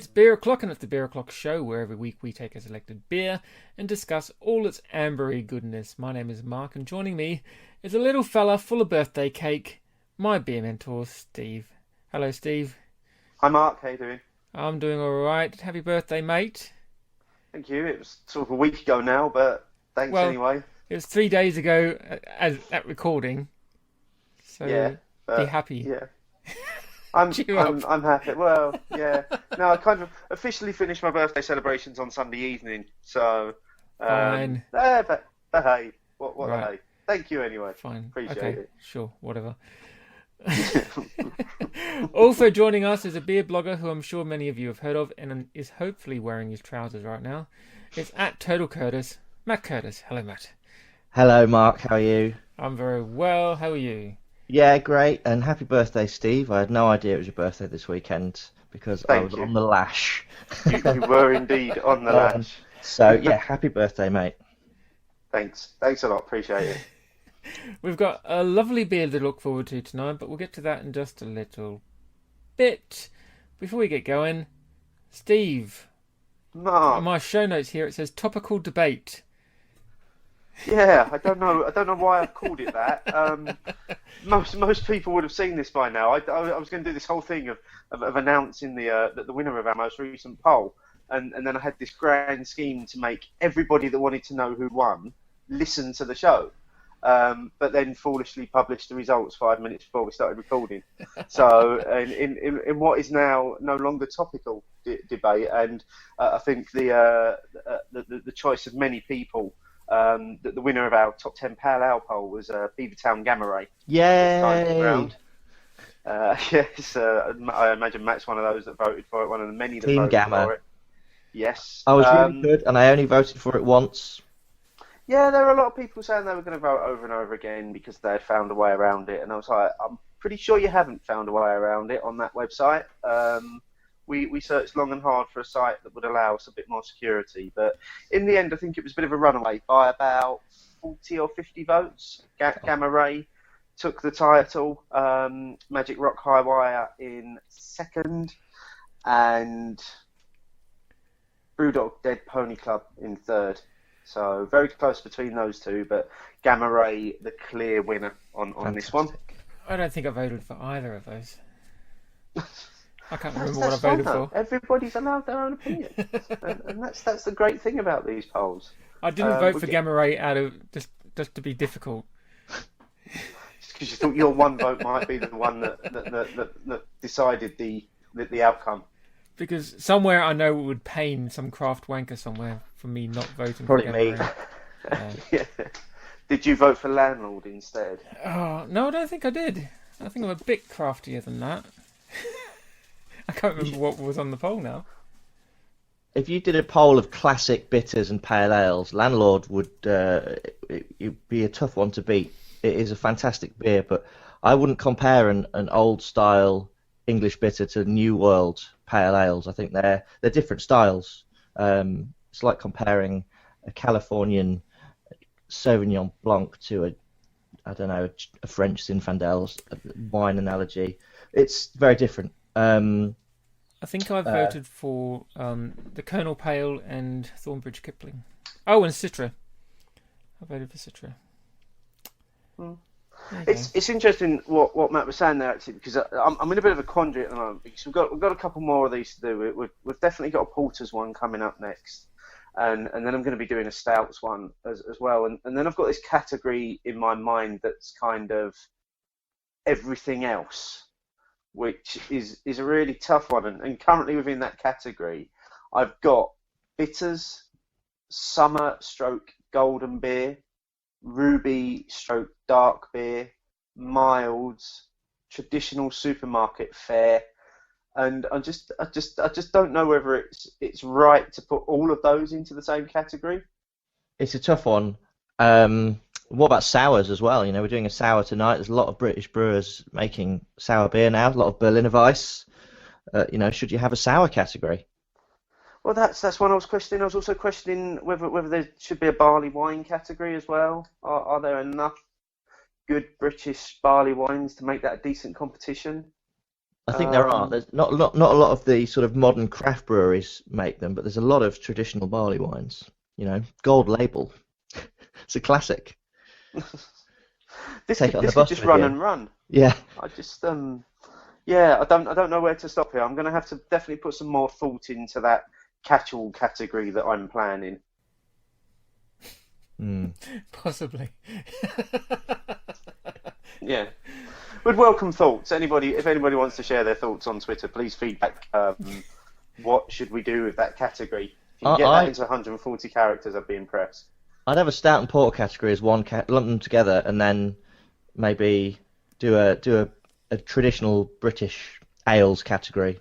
It's Beer O'Clock, and it's the Beer O'Clock show where every week we take a selected beer and discuss all its ambery goodness. My name is Mark, and joining me is a little fella full of birthday cake, my beer mentor, Steve. Hello, Steve. Hi, Mark. How you doing? I'm doing all right. Happy birthday, mate. Thank you. It was sort of a week ago now, but thanks anyway. It was 3 days ago at recording, so Yeah, be happy. Yeah. I'm happy. Well, yeah. No, I kind of officially finished my birthday celebrations on Sunday evening, so Fine. but hey, what Right. the hey? Thank you anyway. Fine. Appreciate Okay. it. Sure. Whatever. Also joining us is a beer blogger who I'm sure many of you have heard of and is hopefully wearing his trousers right now. It's at Total Curtis, Matt Curtis. Hello, Matt. Hello, Mark. How are you? I'm very well. How are you? Yeah, great. And happy birthday, Steve. I had no idea it was your birthday this weekend because I Thank was you. on the lash. You were indeed on the lash. So, yeah, happy birthday, mate. Thanks a lot. Appreciate it. We've got a lovely beer to look forward to tonight, but we'll get to that in just a little bit. Before we get going, Steve, on Mark. my show notes here it says topical debate. Yeah, I don't know why I've called it that. Most people would have seen this by now. I was going to do this whole thing of announcing the winner of our most recent poll, and then I had this grand scheme to make everybody that wanted to know who won listen to the show, but then foolishly published the results 5 minutes before we started recording. So in what is now no longer topical debate, and I think the choice of many people. The winner of our top 10 Pale Ale poll was Beavertown Gamma Ray. Yay! Yes, I imagine Matt's one of those that voted for it, one of the many that Team voted Gamma. for it. Yes. I was really good, and I only voted for it once. Yeah, there were a lot of people saying they were going to vote over and over again because they had found a way around it, and I was like, I'm pretty sure you haven't found a way around it on that website. We searched long and hard for a site that would allow us a bit more security, but in the end, I think it was a bit of a runaway by about 40 or 50 votes. Gamma Ray took the title, Magic Rock High Wire in second, and Brewdog Dead Pony Club in third. So very close between those two, but Gamma Ray the clear winner on this one. I don't think I voted for either of those. I can't remember what I That's voted fine, for. Everybody's allowed their own opinion, and that's the great thing about these polls. I didn't vote for Gamma Ray out of just to be difficult. Just because you thought your one vote might be the one that decided the outcome. Because somewhere I know it would pain some craft wanker somewhere for me not voting Probably for me. Gamma Ray. Yeah. Did you vote for Landlord instead? Oh, no, I don't think I did. I think I'm a bit craftier than that. I can't remember what was on the poll now. If you did a poll of classic bitters and pale ales, Landlord would it'd be a tough one to beat. It is a fantastic beer, but I wouldn't compare an old style English bitter to New World pale ales. I think they're different styles. It's like comparing a Californian Sauvignon Blanc to a French Zinfandel wine analogy. It's very different. I think I voted for the Colonel Pale and Thornbridge Kipling. Oh, and Citra. I voted for Citra. It's interesting what Matt was saying there, actually, because I'm in a bit of a quandary at the moment, because we've got a couple more of these to do. We've definitely got a Porter's one coming up next, and then I'm going to be doing a Stouts one as well, and then I've got this category in my mind that's kind of everything else, which is a really tough one, and currently within that category, I've got bitters, summer stroke golden beer, ruby stroke dark beer, milds, traditional supermarket fare, and I just don't know whether it's right to put all of those into the same category. It's a tough one. What about sours as well? You know, we're doing a sour tonight. There's a lot of British brewers making sour beer now. A lot of Berliner Weiss. Should you have a sour category? Well, that's one I was questioning. I was also questioning whether there should be a barley wine category as well. Are there enough good British barley wines to make that a decent competition? I think there are. There's not a lot of the sort of modern craft breweries make them, but there's a lot of traditional barley wines. Gold label. It's a classic. This Take could it on the this could bus just with run you. and run. Yeah. I just yeah, I don't know where to stop here. I'm going to have to definitely put some more thought into that catch-all category that I'm planning. Possibly. Yeah. Would welcome thoughts. If anybody wants to share their thoughts on Twitter, please feedback. What should we do with that category? If you can get that into 140 characters, I'd be impressed. I'd have a stout and porter category as one lump them together, and then maybe do a traditional British ales category,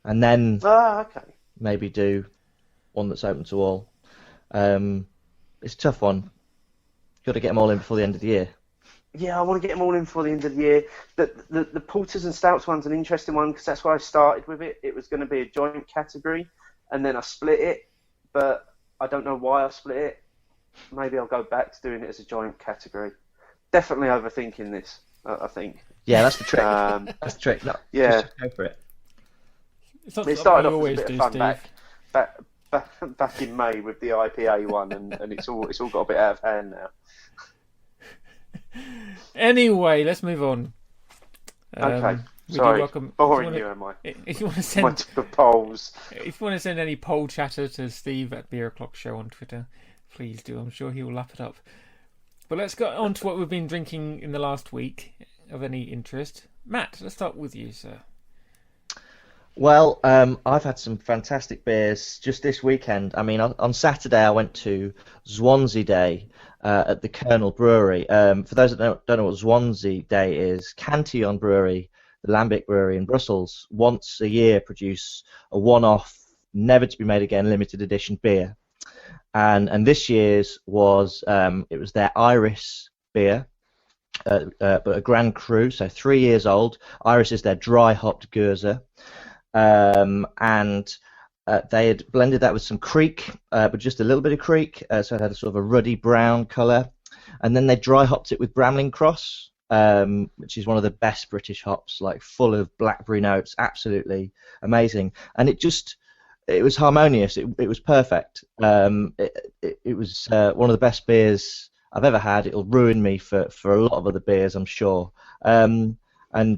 and then Okay. maybe do one that's open to all. It's a tough one. Got to get them all in before the end of the year. Yeah, I want to get them all in before the end of the year. The porters and stouts one's an interesting one because that's why I started with it. It was going to be a joint category, and then I split it, but I don't know why I split it. Maybe I'll go back to doing it as a joint category. Definitely overthinking this, I think. Yeah, that's the trick. That's the trick. No, yeah. Just go for it. It started off as a always bit do, of fun Steve. back in May with the IPA one, and it's all got a bit out of hand now. Anyway, let's move on. Okay. We Sorry, do welcome. boring you, am I? If you want to My send polls. If you want to send any poll chatter to Steve at Beer O'Clock Show on Twitter, please do. I'm sure he will lap it up. But let's go on to what we've been drinking in the last week of any interest. Matt, let's start with you, sir. Well, I've had some fantastic beers just this weekend. I mean, on Saturday I went to Swansea Day at the Colonel Brewery. For those that don't know what Swansea Day is, Cantillon Brewery, the Lambic Brewery in Brussels, once a year produce a one-off, never to be made again, limited edition beer. And this year's was it was their Iris beer, but a Grand Cru, so 3 years old. Iris is their dry hopped Gurza. And they had blended that with some Creek, but just a little bit of Creek, so it had a sort of a ruddy brown colour. And then they dry hopped it with Bramling Cross, which is one of the best British hops, like full of blackberry notes, absolutely amazing. And it was harmonious. It was perfect. It was one of the best beers I've ever had. It'll ruin me for a lot of other beers, I'm sure. And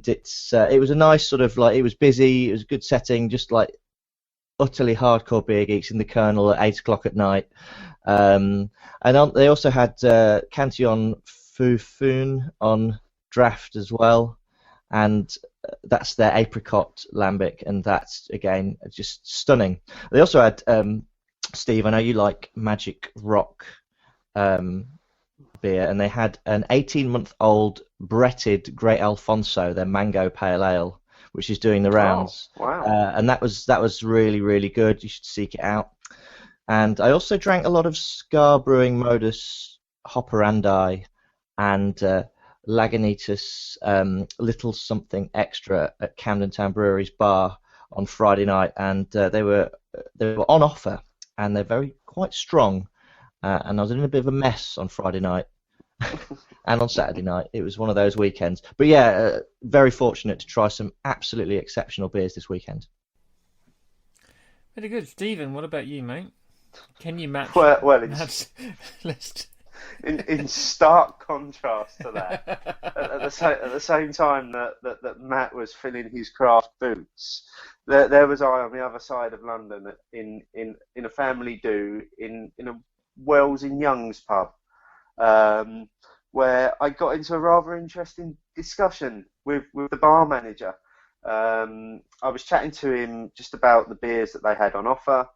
it was a nice sort of like, it was busy, it was a good setting, just like utterly hardcore beer geeks in the Colonel at 8 o'clock at night. And they also had Cantillon Fufun on draft as well, and that's their apricot lambic, and that's again just stunning. They also had Steve, I know you like Magic Rock beer, and they had an 18-month-old Bretted Great Alfonso, their mango pale ale, which is doing the rounds. Oh, wow. And that was really, really good. You should seek it out. And I also drank a lot of Scar Brewing Modus Hopperandi and Lagunitas Little Something Extra at Camden Town Brewery's bar on Friday night, and they were on offer, and they're quite strong. And I was in a bit of a mess on Friday night and on Saturday night. It was one of those weekends. But yeah, very fortunate to try some absolutely exceptional beers this weekend. Very good. Stephen, what about you, mate? Can you match Matt's list? In stark contrast to that, at the same time that Matt was filling his craft boots, there was I on the other side of London in a family do in a Wells in Young's pub, where I got into a rather interesting discussion with the bar manager. I was chatting to him just about the beers that they had on offer,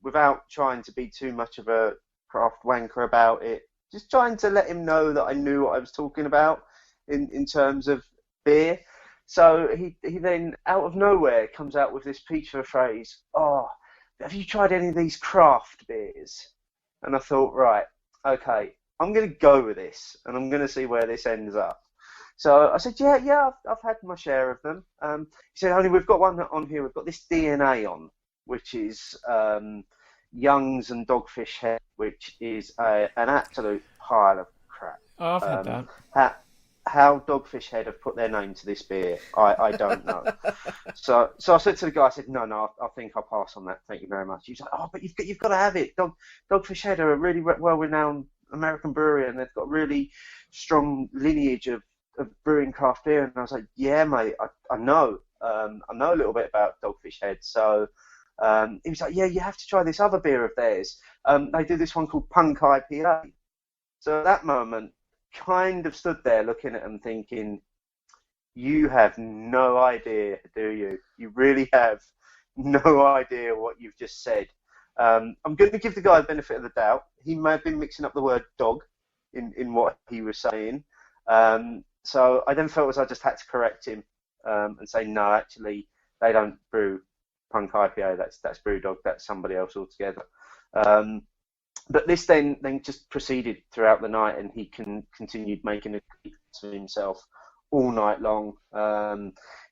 without trying to be too much of a craft wanker about it, just trying to let him know that I knew what I was talking about in terms of beer. So he then, out of nowhere, comes out with this peach of a phrase, "Oh, have you tried any of these craft beers?" And I thought, right, okay, I'm going to go with this, and I'm going to see where this ends up. So I said, yeah, I've had my share of them. He said, only we've got one on here, we've got this DNA on, which is Young's and Dogfish Head, which is an absolute pile of crap. Oh, I've had that. how Dogfish Head have put their name to this beer, I don't know. So I said to the guy, I said, no, I think I'll pass on that. Thank you very much. He was like, oh, but you've got to have it. Dogfish Head are a really well-renowned American brewery, and they've got really strong lineage of brewing craft beer. And I was like, yeah, mate, I know. I know a little bit about Dogfish Head. So he was like, yeah, you have to try this other beer of theirs. They do this one called Punk IPA. So at that moment, kind of stood there looking at him thinking, you have no idea, do you? You really have no idea what you've just said. I'm going to give the guy the benefit of the doubt. He may have been mixing up the word dog in what he was saying. So I then felt as I just had to correct him and say, no, actually, they don't brew Punk IPA. That's Brewdog. That's somebody else altogether. But this then just proceeded throughout the night, and he continued making it to himself all night long.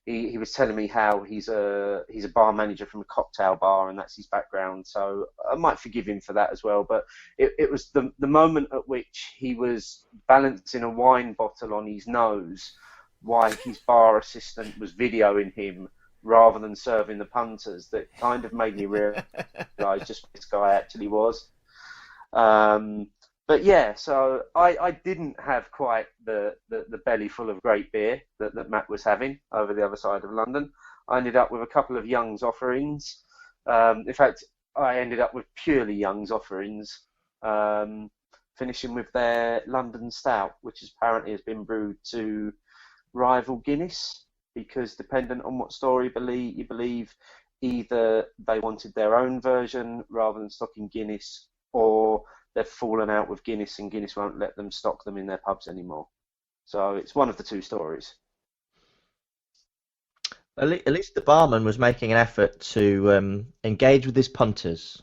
He was telling me how he's a bar manager from a cocktail bar, and that's his background. So I might forgive him for that as well. But it was the moment at which he was balancing a wine bottle on his nose while his bar assistant was videoing him rather than serving the punters that kind of made me realise just what this guy actually was. But yeah, so I didn't have quite the belly full of great beer that Matt was having over the other side of London. I ended up with a couple of Young's offerings. In fact, I ended up with purely Young's offerings, finishing with their London Stout, which apparently has been brewed to rival Guinness, because dependent on what story you believe, either they wanted their own version rather than stocking Guinness, or they've fallen out with Guinness and Guinness won't let them stock them in their pubs anymore. So it's one of the two stories. At least the barman was making an effort to engage with his punters,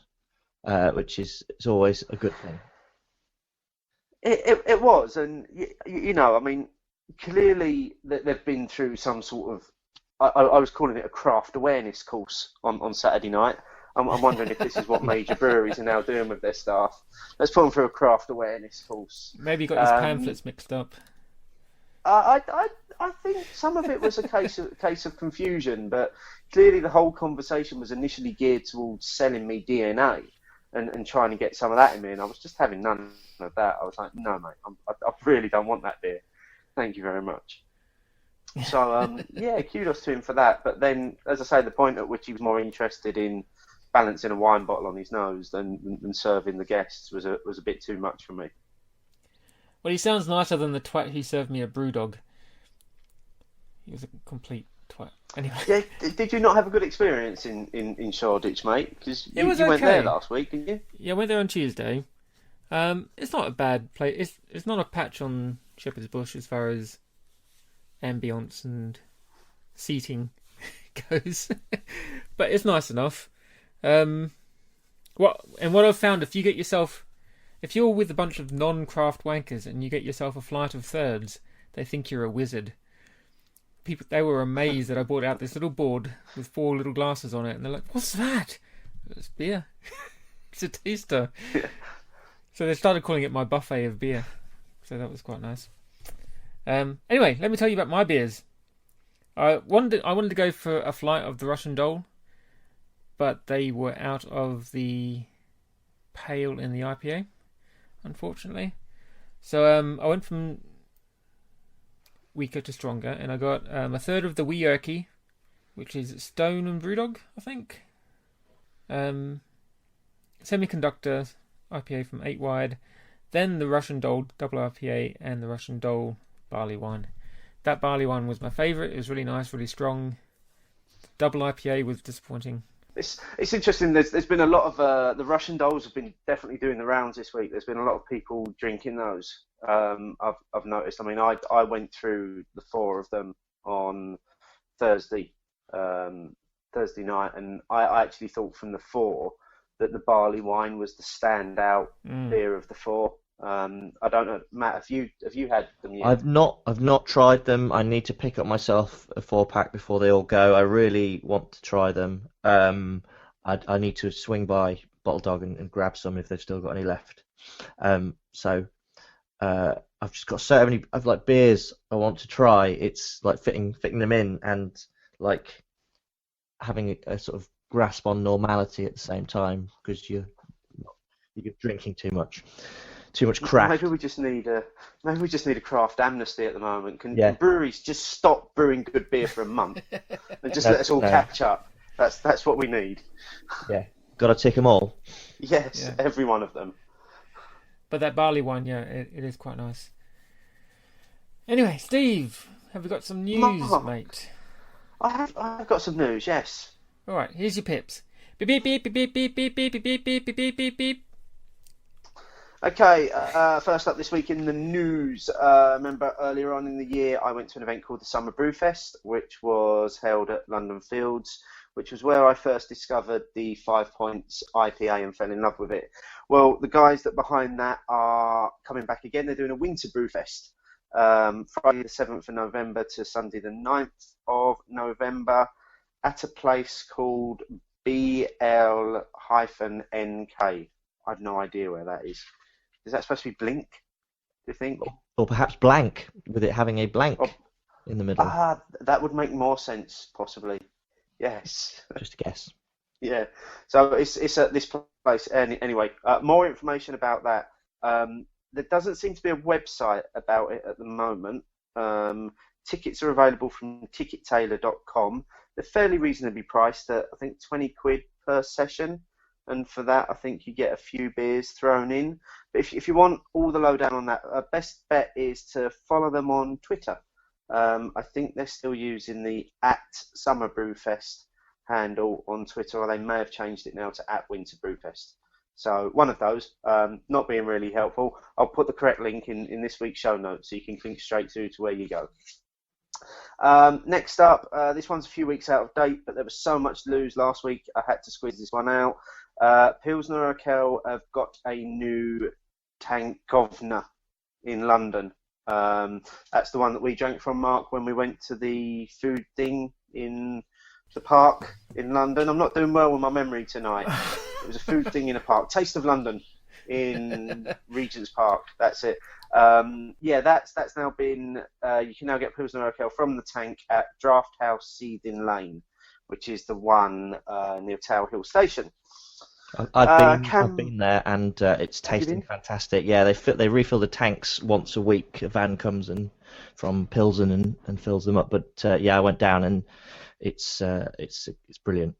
which is always a good thing. It was, and you know, I mean, clearly they've been through some sort of, I was calling it a craft awareness course on Saturday night. I'm wondering if this is what major breweries are now doing with their staff. Let's put them through a craft awareness course. Maybe you got his pamphlets mixed up. I think some of it was a case of confusion, but clearly the whole conversation was initially geared towards selling me DNA and trying to get some of that in me, and I was just having none of that. I was like, no, mate, I really don't want that beer. Thank you very much. So, yeah, kudos to him for that. But then, as I say, the point at which he was more interested in balancing a wine bottle on his nose than serving the guests was a bit too much for me. Well, he sounds nicer than the twat who served me a Brewdog. He was a complete twat. Anyway. Yeah, did you not have a good experience in Shoreditch, mate? Because you went there last week, didn't you? Yeah, I went there on Tuesday. It's not a bad place. It's not a patch on Shepherd's Bush as far as ambience and seating goes, but it's nice enough. What I've found, if you're with a bunch of non-craft wankers and you get yourself a flight of thirds, they think you're a wizard. They were amazed that I brought out this little board with 4 little glasses on it, and they're like, "What's that?" It's beer. It's a taster. Yeah. So they started calling it my buffet of beer. So that was quite nice. Anyway, let me tell you about my beers. I wanted to go for a flight of the Russian Dole, but they were out of the pale in the IPA, unfortunately. So I went from weaker to stronger, and I got a third of the Wee Urquell, which is Stone and Brewdog, I think. Semiconductor IPA from 8 Wide, then the Russian Dole Double IPA, and the Russian Dole Barley Wine. That barley wine was my favourite. It was really nice, really strong. Double IPA was disappointing. It's interesting. There's been a lot of the Russian Doles have been definitely doing the rounds this week. There's been a lot of people drinking those. I've noticed. I mean, I went through the 4 of them on Thursday night, and I actually thought from the 4 that the barley wine was the standout beer of the 4. I don't know, Matt. Have you had them yet? I've not tried them. I need to pick up myself a 4-pack before they all go. I really want to try them. I need to swing by Bottle Dog and grab some if they've still got any left. So I've I've just got so many of like beers I want to try. It's like fitting them in and like having a sort of grasp on normality at the same time because you're drinking too much craft. Maybe we just need a craft amnesty at the moment. Can Yeah. breweries just stop brewing good beer for a month and just let us all catch up? That's what we need. Yeah, got to tick them all. Yes, Yeah. every one of them. But that barley wine, yeah, it is quite nice. Anyway, Steve, have we got some news, Mark. mate? I've got some news. Yes. All right, here's your pips. Beep beep beep beep beep beep beep beep beep beep beep beep beep beep. Okay, first up this week in the news. Remember earlier on in the year, I went to an event called the Summer Brew Fest, which was held at London Fields, which was where I first discovered the 5 Points IPA and fell in love with it. Well, the guys that behind that are coming back again. They're doing a Winter Brew Fest, Friday the 7th of November to Sunday the 9th of November at a place called BL-NK. I have no idea where that is. Is that supposed to be Blink, do you think? Or perhaps blank, with it having a blank in the middle. That would make more sense, possibly. Yes. Just a guess. Yeah. So it's at this place. Anyway, more information about that. There doesn't seem to be a website about it at the moment. Tickets are available from tickettailor.com. They're fairly reasonably priced at, I think, 20 quid per session. And for that, I think you get a few beers thrown in. But if you want all the lowdown on that, best bet is to follow them on Twitter. I think they're still using the @SummerBrewFest handle on Twitter, or they may have changed it now to @WinterBrewFest. So one of those, not being really helpful. I'll put the correct link in this week's show notes so you can click straight to where you go. Next up, this one's a few weeks out of date, but there was so much news last week, I had to squeeze this one out. Pilsner Urquell have got a new tankovna in London. That's the one that we drank from, Mark, when we went to the food thing in the park in London. I'm not doing well with my memory tonight. It was a food thing in a park. Taste of London in Regent's Park. That's it. Yeah, that's now been. You can now get Pilsner Urquell from the tank at Draft House Seething Lane, which is the one near Tower Hill Station. I've been there, and it's tasting fantastic. Yeah, they refill the tanks once a week. A van comes in from Pilsen and fills them up. But yeah, I went down, and it's brilliant.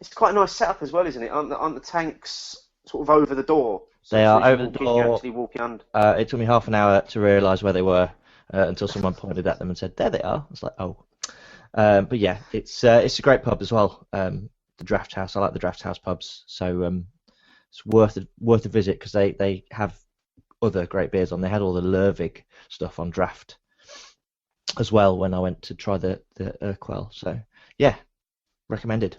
It's quite a nice setup as well, isn't it? Aren't the tanks sort of over the door? So They are over the door. You're actually walking under. It took me half an hour to realise where they were until someone pointed at them and said, "There they are." I was like, "Oh." But yeah, it's a great pub as well. The Draft House. I like the Draft House pubs, so it's worth a visit because they have other great beers on. They had all the Lervig stuff on draft as well when I went to try the Urquell. So yeah, recommended.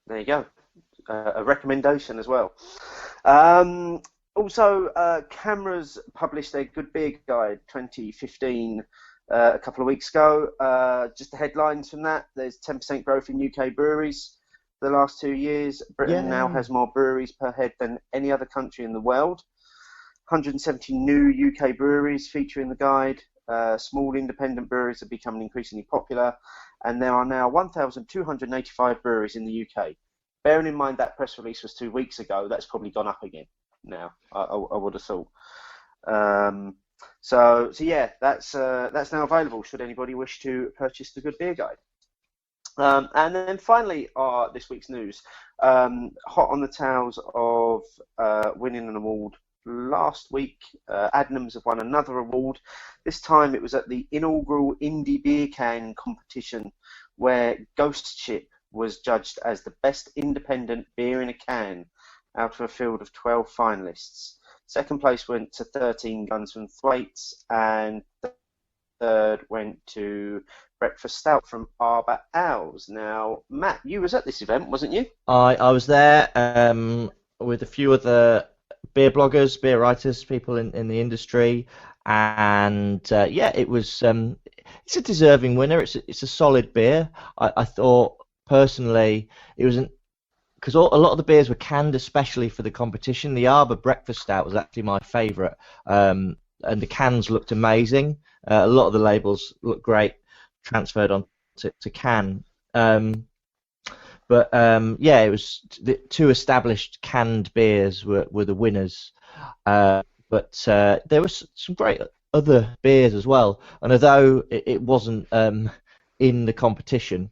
There you go. A recommendation as well. Also, Cameras published their Good Beer Guide 2015 a couple of weeks ago. Just the headlines from that: there's 10% growth in UK breweries the last 2 years. Britain now has more breweries per head than any other country in the world. 170 new UK breweries feature in the guide. Small independent breweries are becoming increasingly popular, and there are now 1,285 breweries in the UK. Bearing in mind that press release was 2 weeks ago, that's probably gone up again now, I would have thought. So yeah, that's now available should anybody wish to purchase the Good Beer Guide. And then finally, this week's news. Hot on the tails of winning an award last week, Adnams have won another award. This time it was at the inaugural Indy Beer Can Competition, where Ghost Ship was judged as the best independent beer in a can out of a field of 12 finalists. Second place went to 13 Guns from Thwaites, and third went to Breakfast Stout from Arbor Owls. Now, Matt, you was at this event, wasn't you? I was there with a few other beer bloggers, beer writers, people in the industry, and yeah, it was. It's a deserving winner. It's a solid beer. I thought personally it was because a lot of the beers were canned especially for the competition. The Arbor Breakfast Stout was actually my favourite, and the cans looked amazing. A lot of the labels looked great, transferred on to can. Yeah, it was the two established canned beers were the winners. There was some great other beers as well. And although it wasn't in the competition,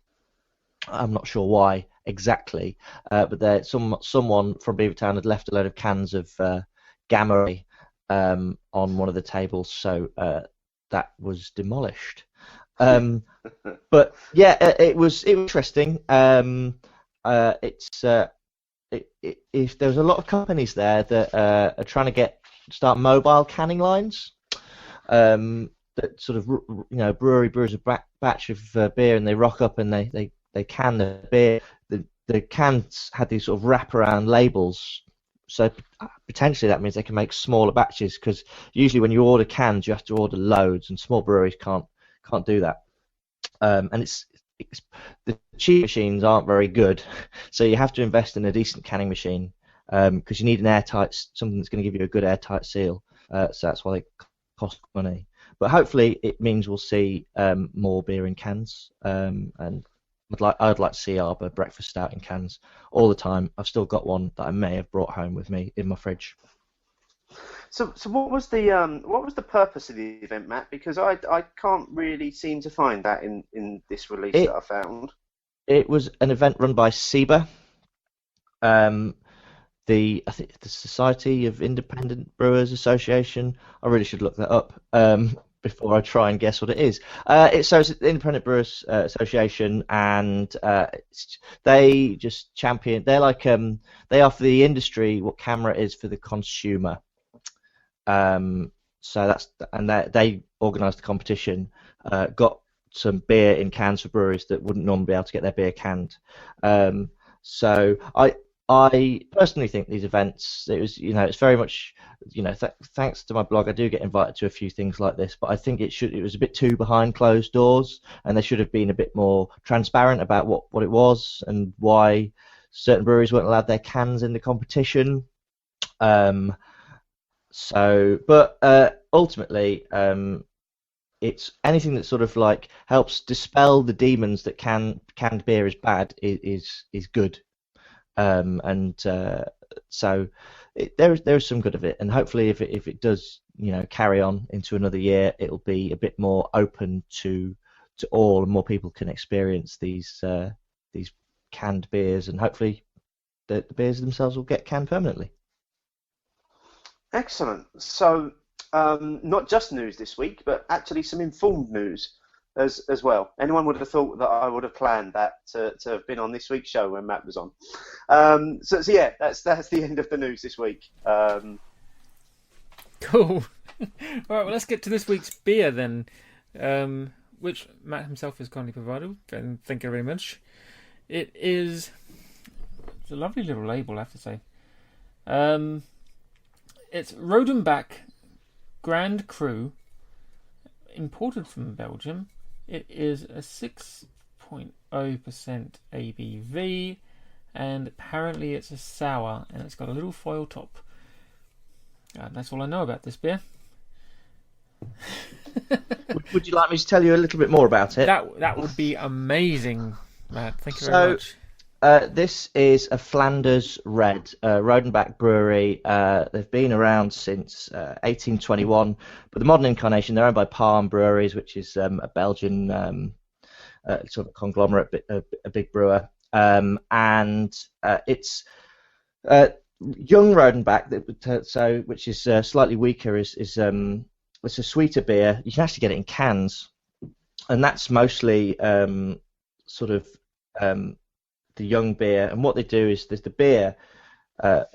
I'm not sure why exactly, but someone from Beavertown had left a load of cans of Gamma Ray on one of the tables, so that was demolished. But yeah, it was interesting. If there's a lot of companies there that are trying to start mobile canning lines, that sort of brewery brews a batch of beer and they rock up and they can the beer. The cans had these sort of wraparound labels, so potentially that means they can make smaller batches, because usually when you order cans you have to order loads, and small breweries can't do that. And the cheap machines aren't very good, so you have to invest in a decent canning machine, because you need something that's going to give you a good airtight seal. So that's why they cost money. But hopefully it means we'll see more beer in cans, and I'd like to see Arbor Breakfast Stout in cans all the time. I've still got one that I may have brought home with me in my fridge. So what was the purpose of the event, Matt? Because I can't really seem to find that in this release that I found. It was an event run by SIBA, I think the Society of Independent Brewers Association. I really should look that up before I try and guess what it is. It's the Independent Brewers Association, and they just champion. They're like they offer the industry what CAMRA is for the consumer. So they organised the competition, got some beer in cans for breweries that wouldn't normally be able to get their beer canned. So I personally think these events, it's very much, thanks to my blog, I do get invited to a few things like this, but I think it was a bit too behind closed doors, and they should have been a bit more transparent about what it was and why certain breweries weren't allowed their cans in the competition. Ultimately, it's anything that sort of like helps dispel the demons that canned beer is bad is good. So there is some good of it, and hopefully if it does carry on into another year, it'll be a bit more open to all, and more people can experience these canned beers, and hopefully the beers themselves will get canned permanently. Excellent. So not just news this week, but actually some informed news as well. Anyone would have thought that I would have planned that to have been on this week's show when Matt was on. So yeah, that's the end of the news this week. Cool. All right, well, let's get to this week's beer then, which Matt himself has kindly provided, and thank you very much. It's a lovely little label, I have to say. It's Rodenbach Grand Cru, imported from Belgium. It is a 6.0% ABV, and apparently it's a sour, and it's got a little foil top. That's all I know about this beer. Would you like me to tell you a little bit more about it? That would be amazing, Matt. Thank you very much. This is a Flanders Red, Rodenbach Brewery. They've been around since 1821, but the modern incarnation, they're owned by Palm Breweries, which is a Belgian sort of conglomerate, a big brewer. It's young Rodenbach, which is slightly weaker, it's a sweeter beer. You can actually get it in cans, and that's mostly the young beer. And what they do is the beer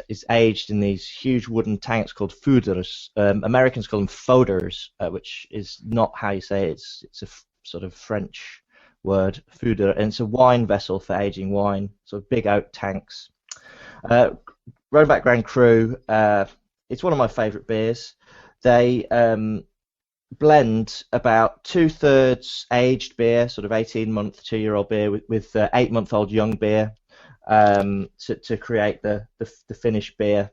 is aged in these huge wooden tanks called foeders. Americans call them foeders, which is not how you say it. It's a sort of French word, foeder, and it's a wine vessel for aging wine, sort of big oak tanks. Rodenbach Grand Cru, it's one of my favourite beers. They blend about 2/3 aged beer, sort of 18-month, 2-year-old beer, with 8-month-old young beer. to create the finished beer.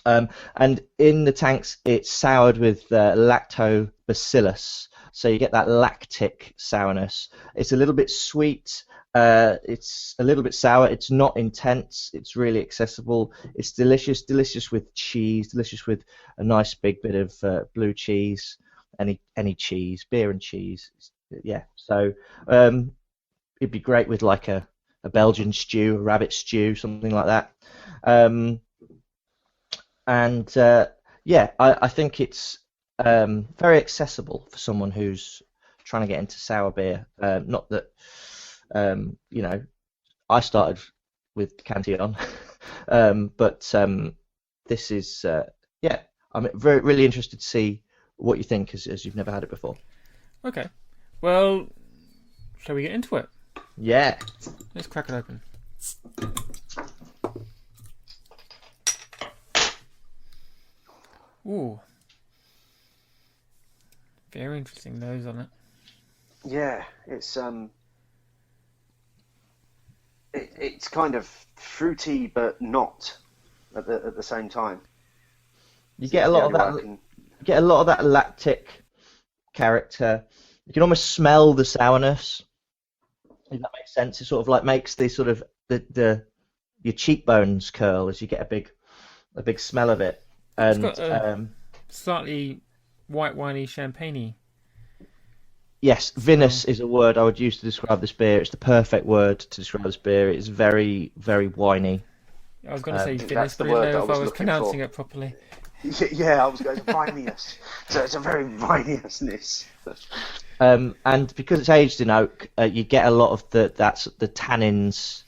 And in the tanks, it's soured with lactobacillus, so you get that lactic sourness. It's a little bit sweet. It's a little bit sour. It's not intense. It's really accessible. It's delicious. Delicious with cheese. Delicious with a nice big bit of blue cheese. Any cheese, beer and cheese. Yeah. So it'd be great with like a Belgian stew, a rabbit stew, something like that. I think it's very accessible for someone who's trying to get into sour beer. Not that I started with Cantillon, but this is I'm really interested to see what you think as you've never had it before. Okay. Well, shall we get into it? Yeah. Let's crack it open. Ooh. Very interesting nose on it. Yeah, it's it's kind of fruity but not at the same time. You get a lot of that. You get a lot of that lactic character. You can almost smell the sourness. If that makes sense, it sort of like makes the sort of your cheekbones curl as you get a big smell of it. And it's got a slightly white winey champagne-y. Yes, vinous is a word I would use to describe this beer. It's the perfect word to describe this beer. It's very, very winey. I was going to say vinous, but I didn't know if I was pronouncing it properly. Yeah, I was going to vinous. So it's a very viniousness. And because it's aged in oak, you get a lot of the tannins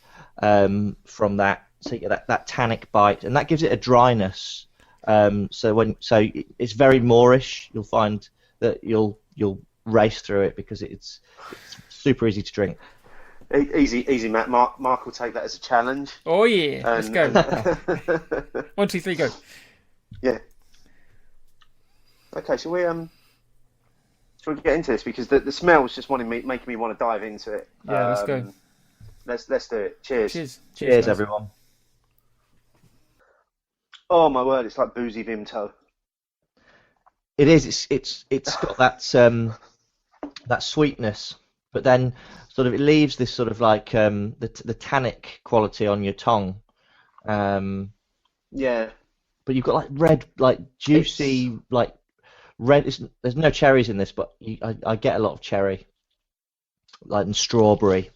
from that. So you get that tannic bite, and that gives it a dryness. So it's very moorish. You'll find that you'll race through it because it's super easy to drink. Easy, Matt. Mark will take that as a challenge. Oh yeah, let's go. 1, 2, 3, go. Yeah. Okay, so shall we get into this because the smell is just making me want to dive into it. Yeah, let's go. Let's do it. Cheers. Cheers, everyone. Oh my word, it's like boozy Vimto. It is. It's got that sweetness, but then sort of it leaves this sort of like the tannic quality on your tongue. Yeah. But you've got like red, like juicy, like red. There's no cherries in this, but I get a lot of cherry, like and strawberry.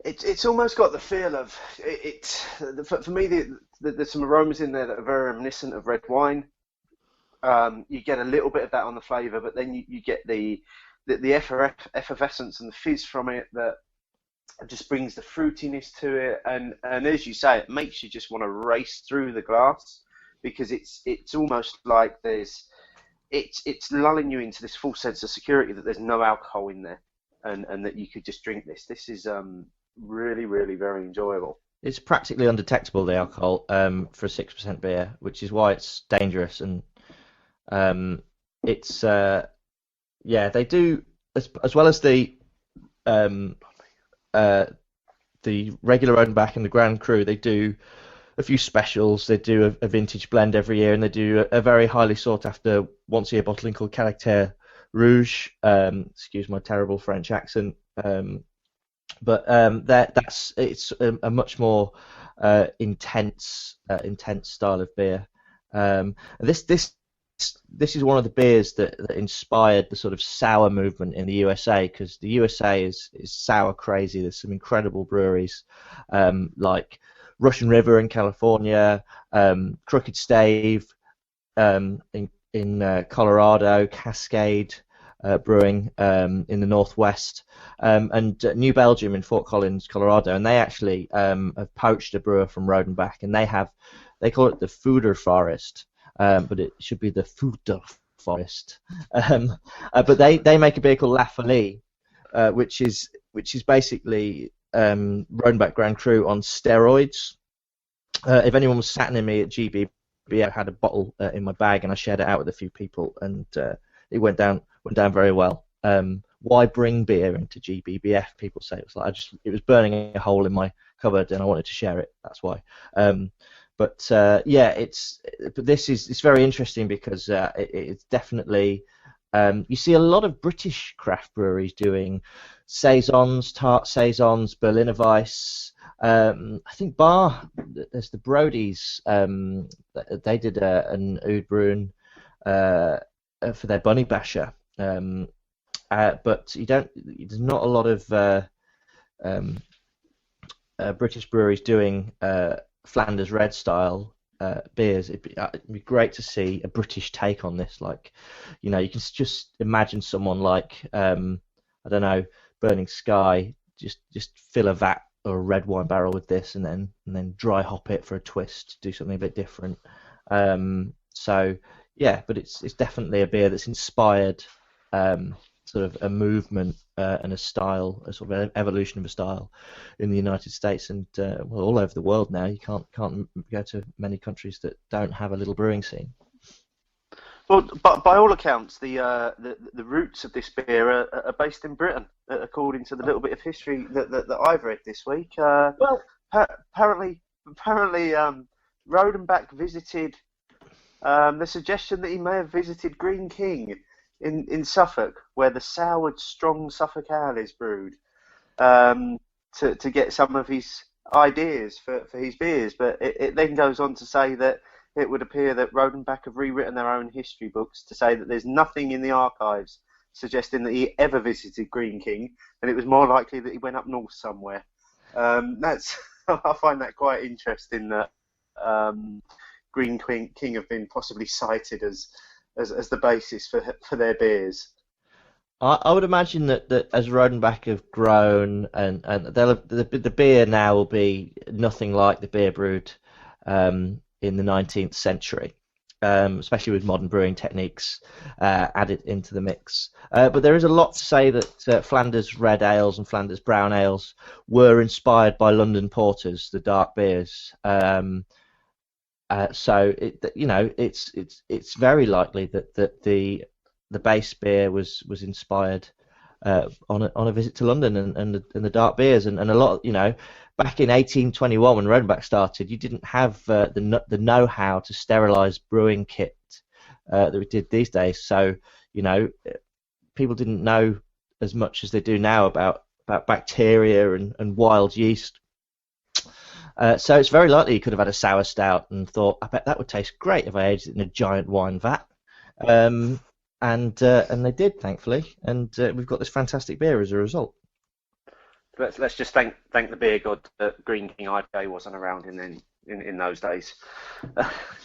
It's almost got the feel of for me. There's some aromas in there that are very reminiscent of red wine. You get a little bit of that on the flavour, but then you get the effervescence and the fizz from it that just brings the fruitiness to it, and as you say, it makes you just want to race through the glass because it's almost like it's lulling you into this false sense of security that there's no alcohol in there, and that you could just drink this. This is really, really very enjoyable. It's practically undetectable, the alcohol, for a 6% beer, which is why it's dangerous. And it's they do as well as the regular Rodenbach and the Grand Cru. They do a few specials. They do a vintage blend every year, and they do a very highly sought after once a year bottling called Caractère Rouge. Excuse my terrible French accent. But it's a much more intense style of beer. This is one of the beers that inspired the sort of sour movement in the USA, because the USA is sour crazy. There's some incredible breweries like Russian River in California, Crooked Stave in Colorado, Cascade Brewing in the Northwest, and New Belgium in Fort Collins, Colorado, and they actually have poached a brewer from Rodenbach, and they call it the Fooder Forest, but it should be the Fooder Forest. But they make a beer called La Folie, which is basically Rodenbach Grand Cru on steroids. If anyone was sat near me at GBB, I had a bottle in my bag, and I shared it out with a few people, and it went down very well. why bring beer into GBBF? People say it was like it was burning a hole in my cupboard and I wanted to share it. That's why. But this is very interesting because it's definitely you see a lot of British craft breweries doing saisons, tart saisons, Berliner Weiss. I think there's the Brodies. They did an Oud Bruin for their Bunny Basher. But there's not a lot of British breweries doing Flanders Red style beers. It'd be great to see a British take on this. Like, you can just imagine someone like I don't know, Burning Sky, just fill a vat or a red wine barrel with this, and then dry hop it for a twist, do something a bit different. So yeah, but it's definitely a beer that's inspired sort of a movement and a style, a sort of evolution of a style in the United States and all over the world now. You can't go to many countries that don't have a little brewing scene. Well, but by all accounts, the roots of this beer are based in Britain, according to the little bit of history that I've read this week. Apparently, Rodenbach visited. The suggestion that he may have visited Green King in Suffolk, where the soured, strong Suffolk ale is brewed, to get some of his ideas for his beers. But it then goes on to say that it would appear that Rodenbach have rewritten their own history books to say that there's nothing in the archives suggesting that he ever visited Green King, and it was more likely that he went up north somewhere. I find that quite interesting that Green King have been possibly cited as the basis for their beers. I would imagine that as Rodenbach have grown and the beer now will be nothing like the beer brewed in the 19th century, especially with modern brewing techniques added into the mix. But there is a lot to say that Flanders red ales and Flanders brown ales were inspired by London porters, the dark beers. So it's very likely that the base beer was inspired on a visit to London and the dark beers and a lot, back in 1821 when Rodenbach started, you didn't have the know-how to sterilise brewing kit that we did these days. So people didn't know as much as they do now about bacteria and wild yeast. So it's very likely you could have had a sour stout and thought, I bet that would taste great if I aged it in a giant wine vat. And they did, thankfully, and we've got this fantastic beer as a result. Let's just thank the beer god that Green King IPA wasn't around in those days,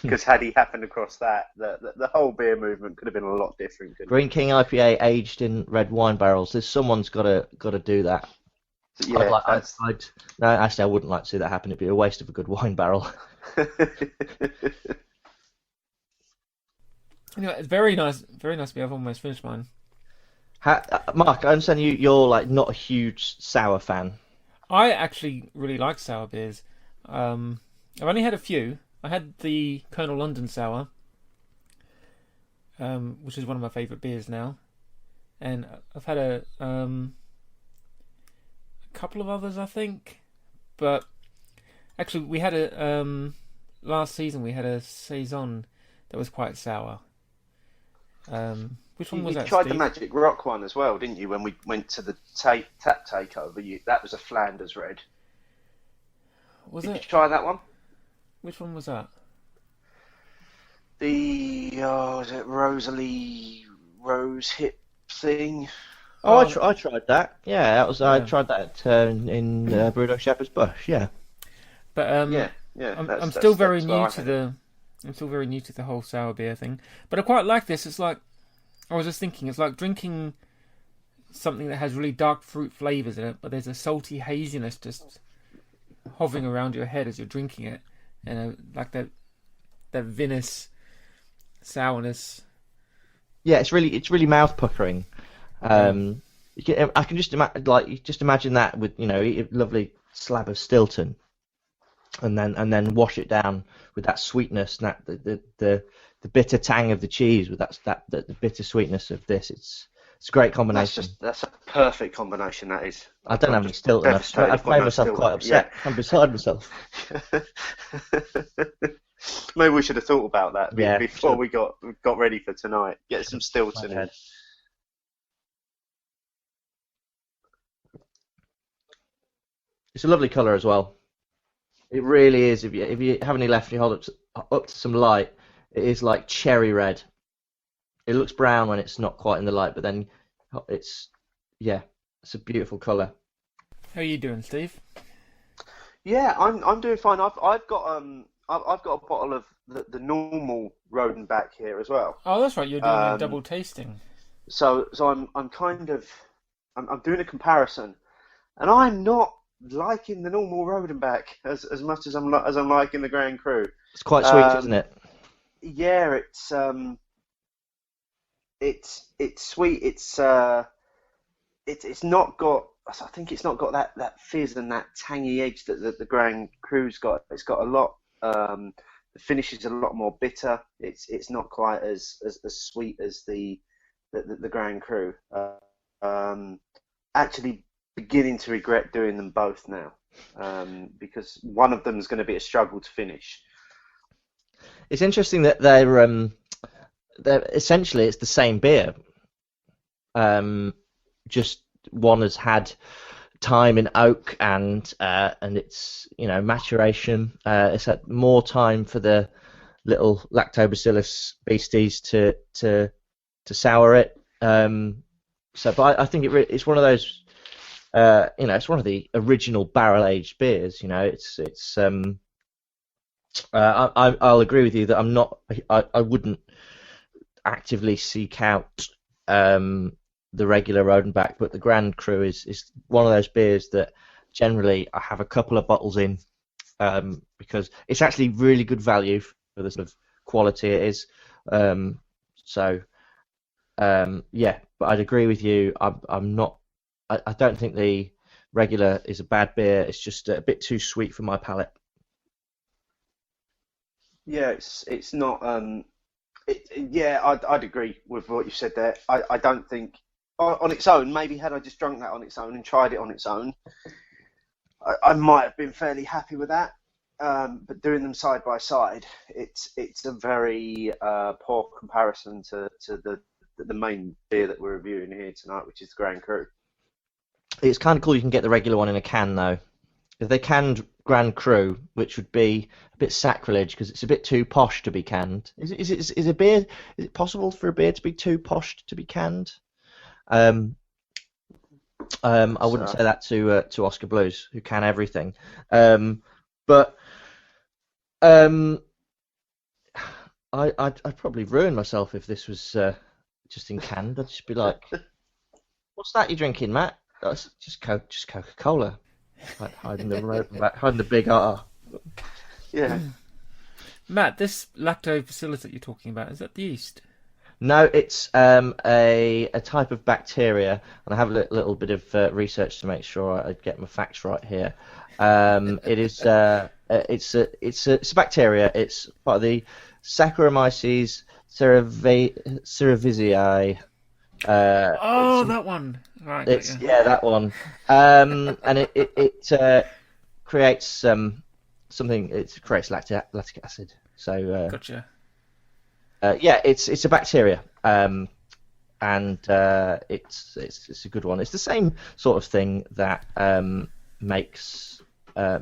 because had he happened across that, the whole beer movement could have been a lot different. Green King IPA aged in red wine barrels. Someone's got to do that. Yeah, no, actually, I wouldn't like to see that happen. It'd be a waste of a good wine barrel. Anyway, it's very nice beer. I've almost finished mine. Mark, I understand you're like not a huge sour fan. I actually really like sour beers. I've only had a few. I had the Colonel London Sour, which is one of my favourite beers now, and I've had a couple of others, I think. But actually, we had last season we had a saison that was quite sour. Which one was that? You tried Steve? the Magic Rock one as well, didn't you? When we went to the tap takeover, that was a Flanders Red. Did you try that one? Which one was that? Was it Rosalie Rose Hip thing? Oh, I tried that. Yeah, that was. I tried that in Brewdog Shepherd's Bush. Yeah. But I'm still very new to the whole sour beer thing. But I quite like this. It's like, I was just thinking, it's like drinking something that has really dark fruit flavours in it, but there's a salty haziness just hovering around your head as you're drinking it, and like that vinous sourness. Yeah, it's really mouth puckering. I can just imagine that with a lovely slab of Stilton, and then wash it down with that sweetness and the bitter tang of the cheese with the bitter sweetness of this. It's a great combination. That's a perfect combination. That is. I don't have any Stilton. I've made myself quite upset. I'm beside myself. Maybe we should have thought about that before sure. we got ready for tonight. Get some Stilton in. It's a lovely colour as well. It really is. If you have any left and you hold it up to some light, it is like cherry red. It looks brown when it's not quite in the light, but then it's a beautiful colour. How are you doing, Steve? Yeah, I'm doing fine. I've got a bottle of the normal Rodenbach here as well. Oh, that's right. You're doing a double tasting. So I'm doing a comparison, and I'm not liking the normal Rodenbach as much as I'm liking the Grand Cru. It's quite sweet, isn't it? Yeah, it's sweet. It's not got. I think it's not got that fizz and that tangy edge that the Grand Cru's got. It's got a lot. The finish is a lot more bitter. It's not quite as sweet as the Grand Cru. Actually, beginning to regret doing them both now, because one of them is going to be a struggle to finish. It's interesting that they're essentially it's the same beer. Just one has had time in oak and it's maturation. It's had more time for the little lactobacillus beasties to sour it. But I think it's one of those. It's one of the original barrel-aged beers. I'll agree with you that I wouldn't actively seek out the regular Rodenbach, but the Grand Cru is one of those beers that generally I have a couple of bottles in because it's actually really good value for the sort of quality it is. But I'd agree with you. I'm not. I don't think the regular is a bad beer. It's just a bit too sweet for my palate. Yeah, it's not. I'd agree with what you said there. I don't think on its own. Maybe had I just drunk that on its own and tried it on its own, I might have been fairly happy with that. But doing them side by side, it's a very poor comparison to the main beer that we're reviewing here tonight, which is the Grand Cru. It's kind of cool you can get the regular one in a can, though. If they canned Grand Cru, which would be a bit sacrilege because it's a bit too posh to be canned. Is it possible for a beer to be too posh to be canned? I wouldn't say that to Oscar Blues, who can everything. But I'd probably ruin myself if this was just in canned. I'd just be like, "What's that you're drinking, Matt?" That's just Coca-Cola. Like hiding the big R. Yeah. Matt, this lactobacillus that you're talking about, is that the yeast? No, it's a type of bacteria, and I have a little bit of research to make sure I get my facts right here. It is it's a bacteria. It's part of the Saccharomyces cerevisiae. That one. Right. That one. And it creates something. It creates lactic acid. So gotcha. It's a bacteria, and it's a good one. It's the same sort of thing that makes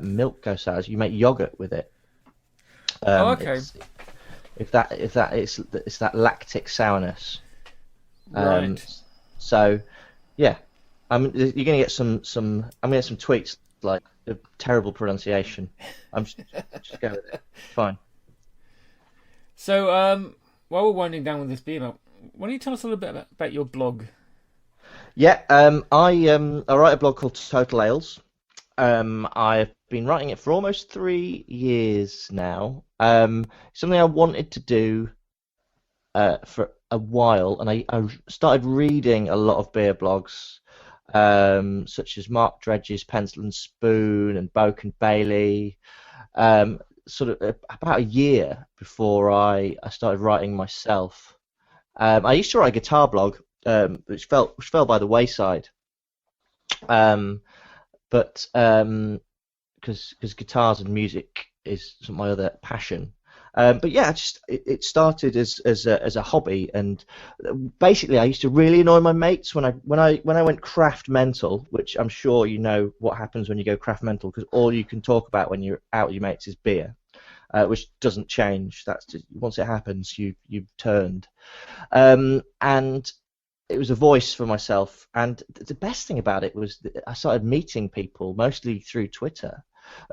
milk go sour. You make yogurt with it. Okay. It's that lactic sourness. Right. So, yeah, you're gonna get some. I'm gonna get some tweets like the terrible pronunciation. I'm just go with it. Fine. So, while we're winding down with this beer, why don't you tell us a little bit about your blog? I write a blog called Total Ales. I've been writing it for almost 3 years now. Something I wanted to do for a while, and I started reading a lot of beer blogs, such as Mark Dredge's Pencil and Spoon and Boke and Bailey, sort of about a year before I started writing myself. I used to write a guitar blog which fell by the wayside. But because guitars and music is my other passion. But yeah, it started as a hobby, and basically I used to really annoy my mates when I went craft mental, which I'm sure you know what happens when you go craft mental, because all you can talk about when you're out with your mates is beer, which doesn't change. That's just, once it happens, you've turned, and it was a voice for myself. And the best thing about it was that I started meeting people mostly through Twitter.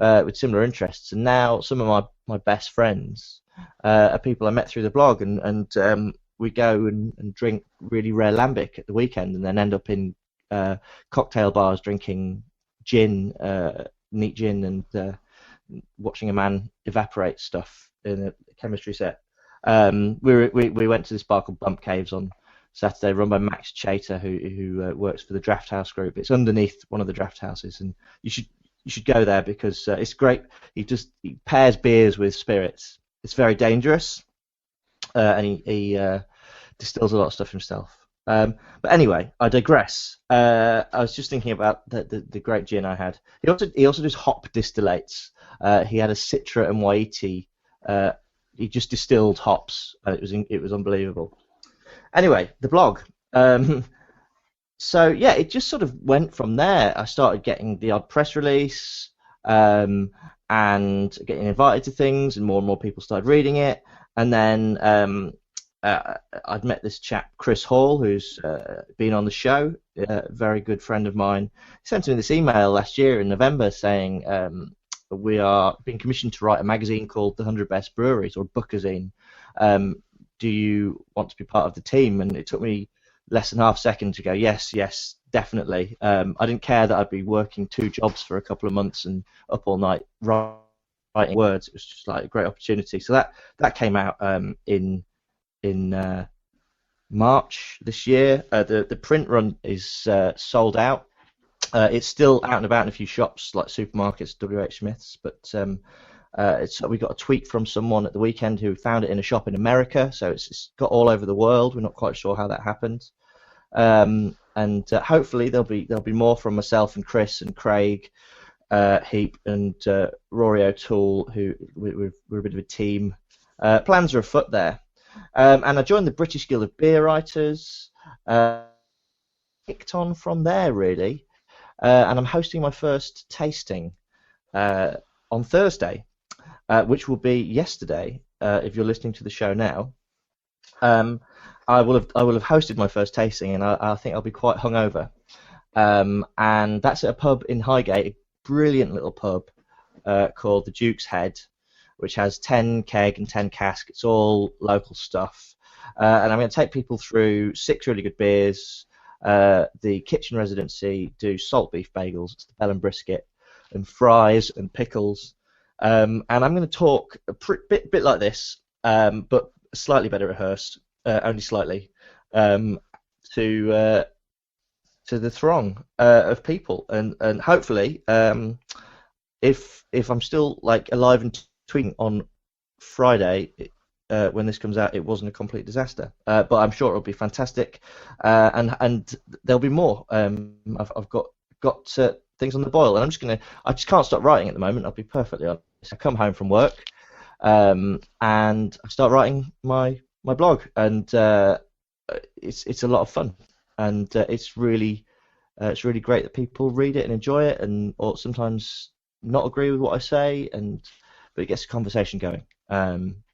With similar interests, and now some of my best friends are people I met through the blog, and we go and drink really rare lambic at the weekend, and then end up in cocktail bars drinking gin, neat gin, and watching a man evaporate stuff in a chemistry set. We went to this bar called Bump Caves on Saturday, run by Max Chater, who works for the Draft House Group. It's underneath one of the draft houses, and you should go there because it's great. He pairs beers with spirits. It's very dangerous, and he distills a lot of stuff himself. But anyway, I digress. I was just thinking about the great gin I had. He also does hop distillates. He had a Citra and Waiti. He just distilled hops. It was unbelievable. Anyway, the blog. So yeah, it just sort of went from there. I started getting the odd press release, and getting invited to things, and more people started reading it. And then I'd met this chap, Chris Hall, who's been on the show, a very good friend of mine. He sent me this email last year in November saying we are being commissioned to write a magazine called The 100 Best Breweries, or Bookazine. Do you want to be part of the team? And it took me less than half a second to go, yes, definitely. I didn't care that I'd be working 2 jobs for a couple of months and up all night writing words. It was just like a great opportunity. So that came out in March this year. The print run is sold out. It's still out and about in a few shops like supermarkets, WH Smith's, but we got a tweet from someone at the weekend who found it in a shop in America, so it's got all over the world. We're not quite sure how that happened, and hopefully there'll be more from myself and Chris and Craig Heap and Rory O'Toole, who we're a bit of a team. Plans are afoot there, and I joined the British Guild of Beer Writers. Kicked on from there really, and I'm hosting my first tasting on Thursday. Which will be yesterday, if you're listening to the show now. I will have hosted my first tasting, and I think I'll be quite hungover. And that's at a pub in Highgate, a brilliant little pub called the Duke's Head, which has 10 keg and 10 cask. It's all local stuff, and I'm going to take people through 6 really good beers. The kitchen residency do salt beef bagels, it's the bell and brisket, and fries and pickles. And I'm going to talk a bit like this, but slightly better rehearsed, only slightly, to the throng of people, and hopefully, if I'm still like alive and tweeting on Friday when this comes out, it wasn't a complete disaster. But I'm sure it'll be fantastic, and there'll be more. I've got things on the boil, and I just can't stop writing at the moment. I'll be perfectly honest. I come home from work, and I start writing my blog, and it's a lot of fun, and it's really great that people read it and enjoy it, or sometimes not agree with what I say, but it gets the conversation going.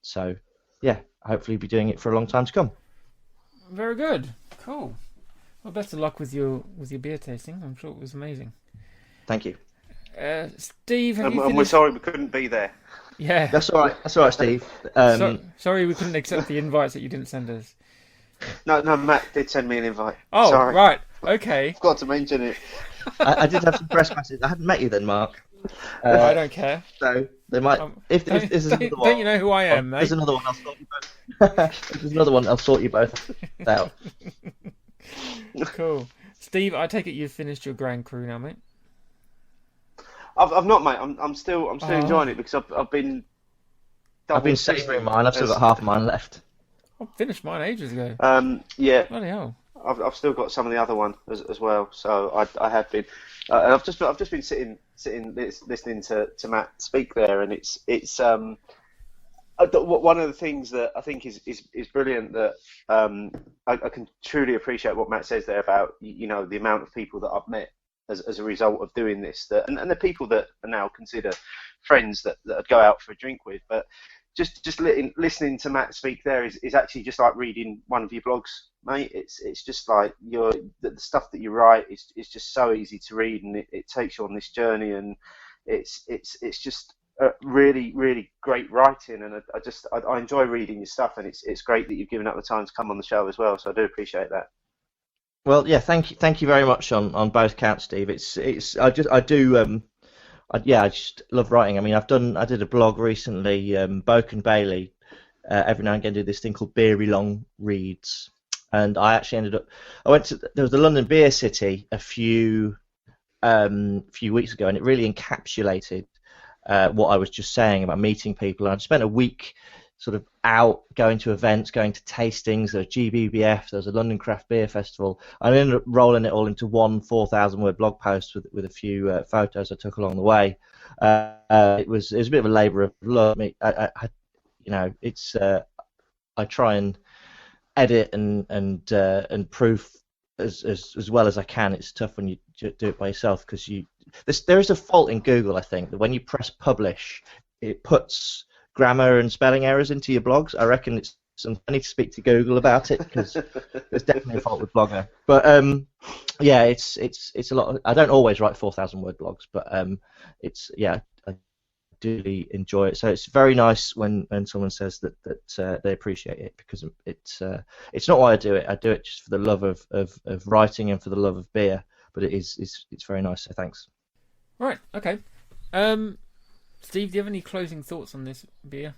So yeah, hopefully be doing it for a long time to come. Very good, cool. Well, best of luck with your beer tasting. I'm sure it was amazing. Thank you. Steve, have you and we're sorry we couldn't be there. Yeah. That's all right, Steve. Sorry we couldn't accept the invites that you didn't send us. No, Matt did send me an invite. Oh, sorry. Right. Okay. Forgot to mention it. I did have some press passes. I hadn't met you then, Mark. I don't care. So they might. If this is another one, don't you know who I am, mate? There's another one. I'll sort you both. If there's another one, I'll sort you both out. Cool. Steve, I take it you've finished your Grand Cru now, mate. I've not, mate. I'm still enjoying it because I've been savouring mine. I've still got half of mine left. I finished mine ages ago. Yeah. Bloody hell. I've still got some of the other one as well. So I have been, and I've just been listening to Matt speak there, and one of the things that I think is brilliant that I can truly appreciate what Matt says there about the amount of people that I've met as a result of doing this, and the people that are now considered friends that I'd go out for a drink with. But just listening to Matt speak there is actually just like reading one of your blogs, mate. It's just like the stuff that you write is just so easy to read, and it takes you on this journey, and it's just really, really great writing, and I enjoy reading your stuff, and it's great that you've given up the time to come on the show as well. So I do appreciate that. Well, yeah, thank you very much on both counts, Steve. I just love writing. I mean, I did a blog recently, Boke and Bailey. Every now and again do this thing called Beery Long Reads, and I actually there was the London Beer City a few weeks ago, and it really encapsulated what I was just saying about meeting people. And I spent a week sort of out, going to events, going to tastings. There was GBBF, there was a London Craft Beer Festival. I ended up rolling it all into one 4,000-word blog post with a few photos I took along the way. It was a bit of a labour of love. I try and edit and proof as well as I can. It's tough when you do it by yourself because there is a fault in Google, I think, that when you press publish, it puts grammar and spelling errors into your blogs. I reckon I need to speak to Google about it because there's definitely a fault with Blogger. But yeah, it's a lot. I don't always write 4,000-word blogs, but I do enjoy it. So it's very nice when someone says that they appreciate it, because it's not why I do it. I do it just for the love of writing and for the love of beer. But it's very nice. So thanks. Right. Okay. Steve, do you have any closing thoughts on this beer?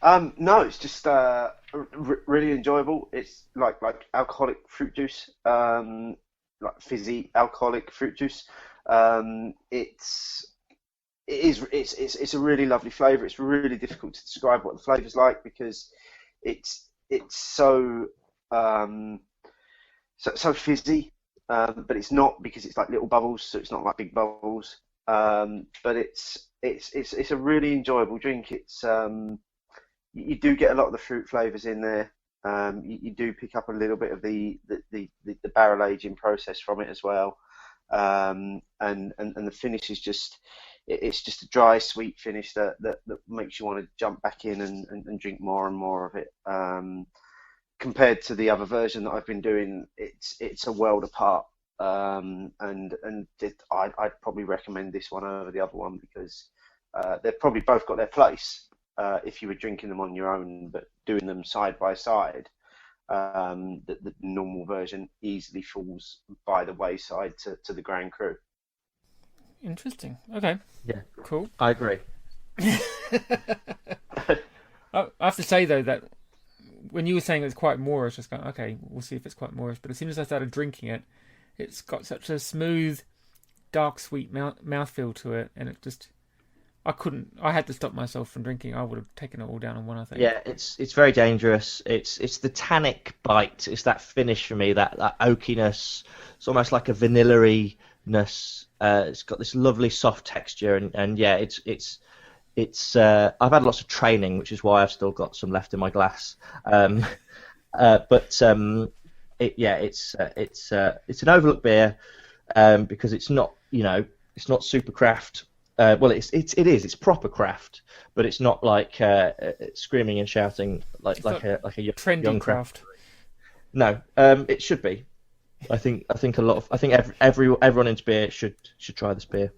No, it's just really enjoyable. It's like alcoholic fruit juice, like fizzy alcoholic fruit juice. It's a really lovely flavour. It's really difficult to describe what the flavour's like because it's so fizzy, but it's not, because it's like little bubbles, so it's not like big bubbles. But it's a really enjoyable drink. You do get a lot of the fruit flavours in there. You do pick up a little bit of the barrel aging process from it as well. And the finish is it's just a dry, sweet finish that makes you want to jump back in and drink more and more of it. Compared to the other version that I've been doing, it's a world apart. I'd probably recommend this one over the other one because they've probably both got their place if you were drinking them on your own, but doing them side by side, the normal version easily falls by the wayside to the Grand Cru. Interesting. Okay. Yeah. Cool. I agree. I have to say though that when you were saying it's quite Moorish, I was going, okay, we'll see if it's quite Moorish. But as soon as I started drinking it, it's got such a smooth, dark, sweet mouthfeel to it, and it just, I had to stop myself from drinking. I would have taken it all down in one, I think. Yeah, it's very dangerous. It's the tannic bite. It's that finish for me, that oakiness. It's almost like a vanilla-ness. It's got this lovely soft texture, and yeah, it's I've had lots of training, which is why I've still got some left in my glass. It's an overlooked beer because it's not super craft. Well, it's proper craft, but it's not like screaming and shouting like a trendy young craft. No, it should be. I think everyone into beer should try this beer.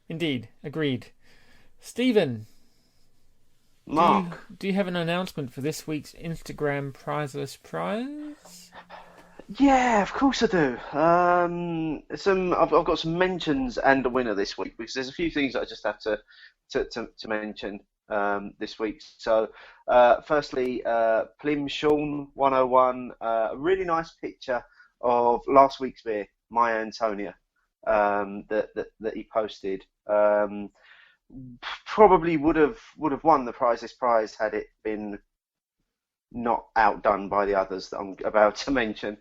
Indeed, agreed. Stephen, Mark, do you have an announcement for this week's Instagram prizeless prize? Yeah, of course I do. I've got some mentions and a winner this week because there's a few things that I just have to mention this week. So, firstly, Plim Sean 101, a really nice picture of last week's beer, My Antonia, that he posted. Probably would have won the prize had it been not outdone by the others that I'm about to mention.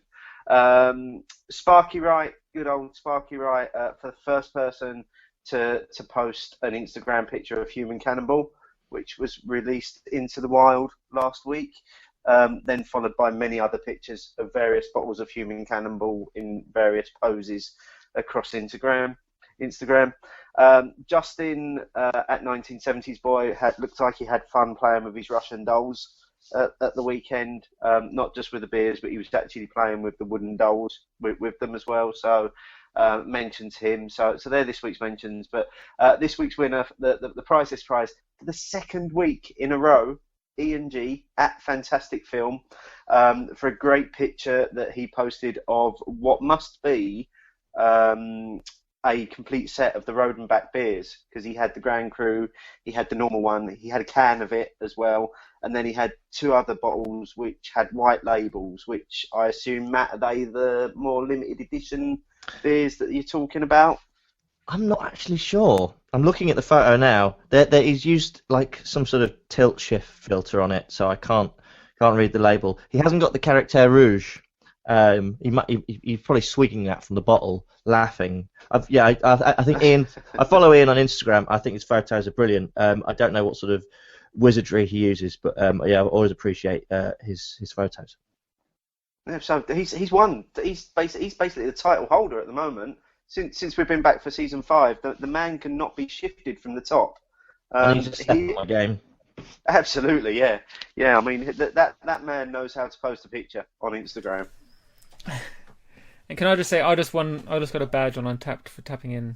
Sparky Wright, good old Sparky Wright, for the first person to post an Instagram picture of Human Cannonball, which was released into the wild last week. Then followed by many other pictures of various bottles of Human Cannonball in various poses across Instagram. Justin at 1970s Boy looked like he had fun playing with his Russian dolls at the weekend, not just with the beers, but he was actually playing with the wooden dolls with them as well. So mentions him. So they're this week's mentions. But this week's winner, the priceless prize for the second week in a row, Ian G at Fantastic Film, for a great picture that he posted of what must be a complete set of the Rodenbach beers, because he had the Grand Cru, he had the normal one, he had a can of it as well, and then he had two other bottles which had white labels, which I assume, Matt, are they the more limited edition beers that you're talking about? I'm not actually sure. I'm looking at the photo now. He's used like some sort of tilt shift filter on it, so I can't read the label. He hasn't got the Caractère Rouge. He's probably swigging that from the bottle, laughing. I think Ian. I follow Ian on Instagram. I think his photos are brilliant. I don't know what sort of wizardry he uses, but I always appreciate his photos. Yeah, so he's won. He's basically the title holder at the moment. Since we've been back for season 5, the man cannot be shifted from the top. I need to step up my game. Absolutely, yeah. I mean, that man knows how to post a picture on Instagram. And can I just say, I just got a badge on Untapped for tapping in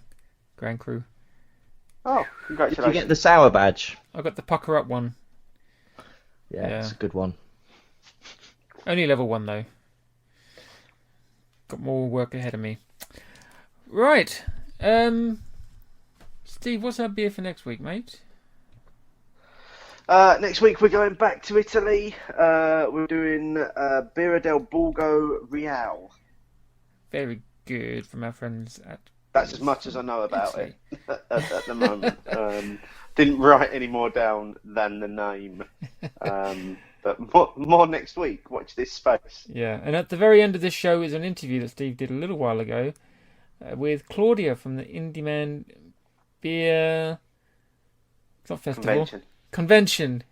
Grand Cru. Oh, congratulations! Did you get the sour badge? I got the pucker up one. Yeah, it's a good one. Only level 1 though. Got more work ahead of me. Right, Steve, what's our beer for next week, mate? Next week we're going back to Italy. We're doing Birra del Borgo Real. Very good from our friends at... That's as much as I know about it at the moment. Didn't write any more down than the name. But more next week. Watch this space. Yeah, and at the very end of this show is an interview that Steve did a little while ago with Claudia from the Indy Man Beer... It's not festival. Convention.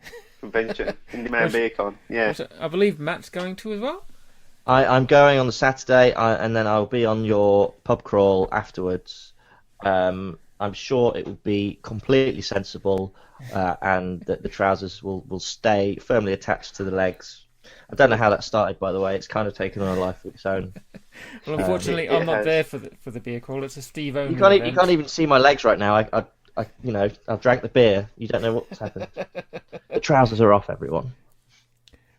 Indy Man Beer Con. Yeah. I believe Matt's going to as well. I'm going on the Saturday, and then I'll be on your pub crawl afterwards. I'm sure it will be completely sensible, and that the trousers will stay firmly attached to the legs. I don't know how that started, by the way. It's kind of taken on a life of its own. Well, unfortunately, I'm not there for the beer crawl. It's a Steve only. You can't even see my legs right now. I've drank the beer. You don't know what's happened. The trousers are off, everyone.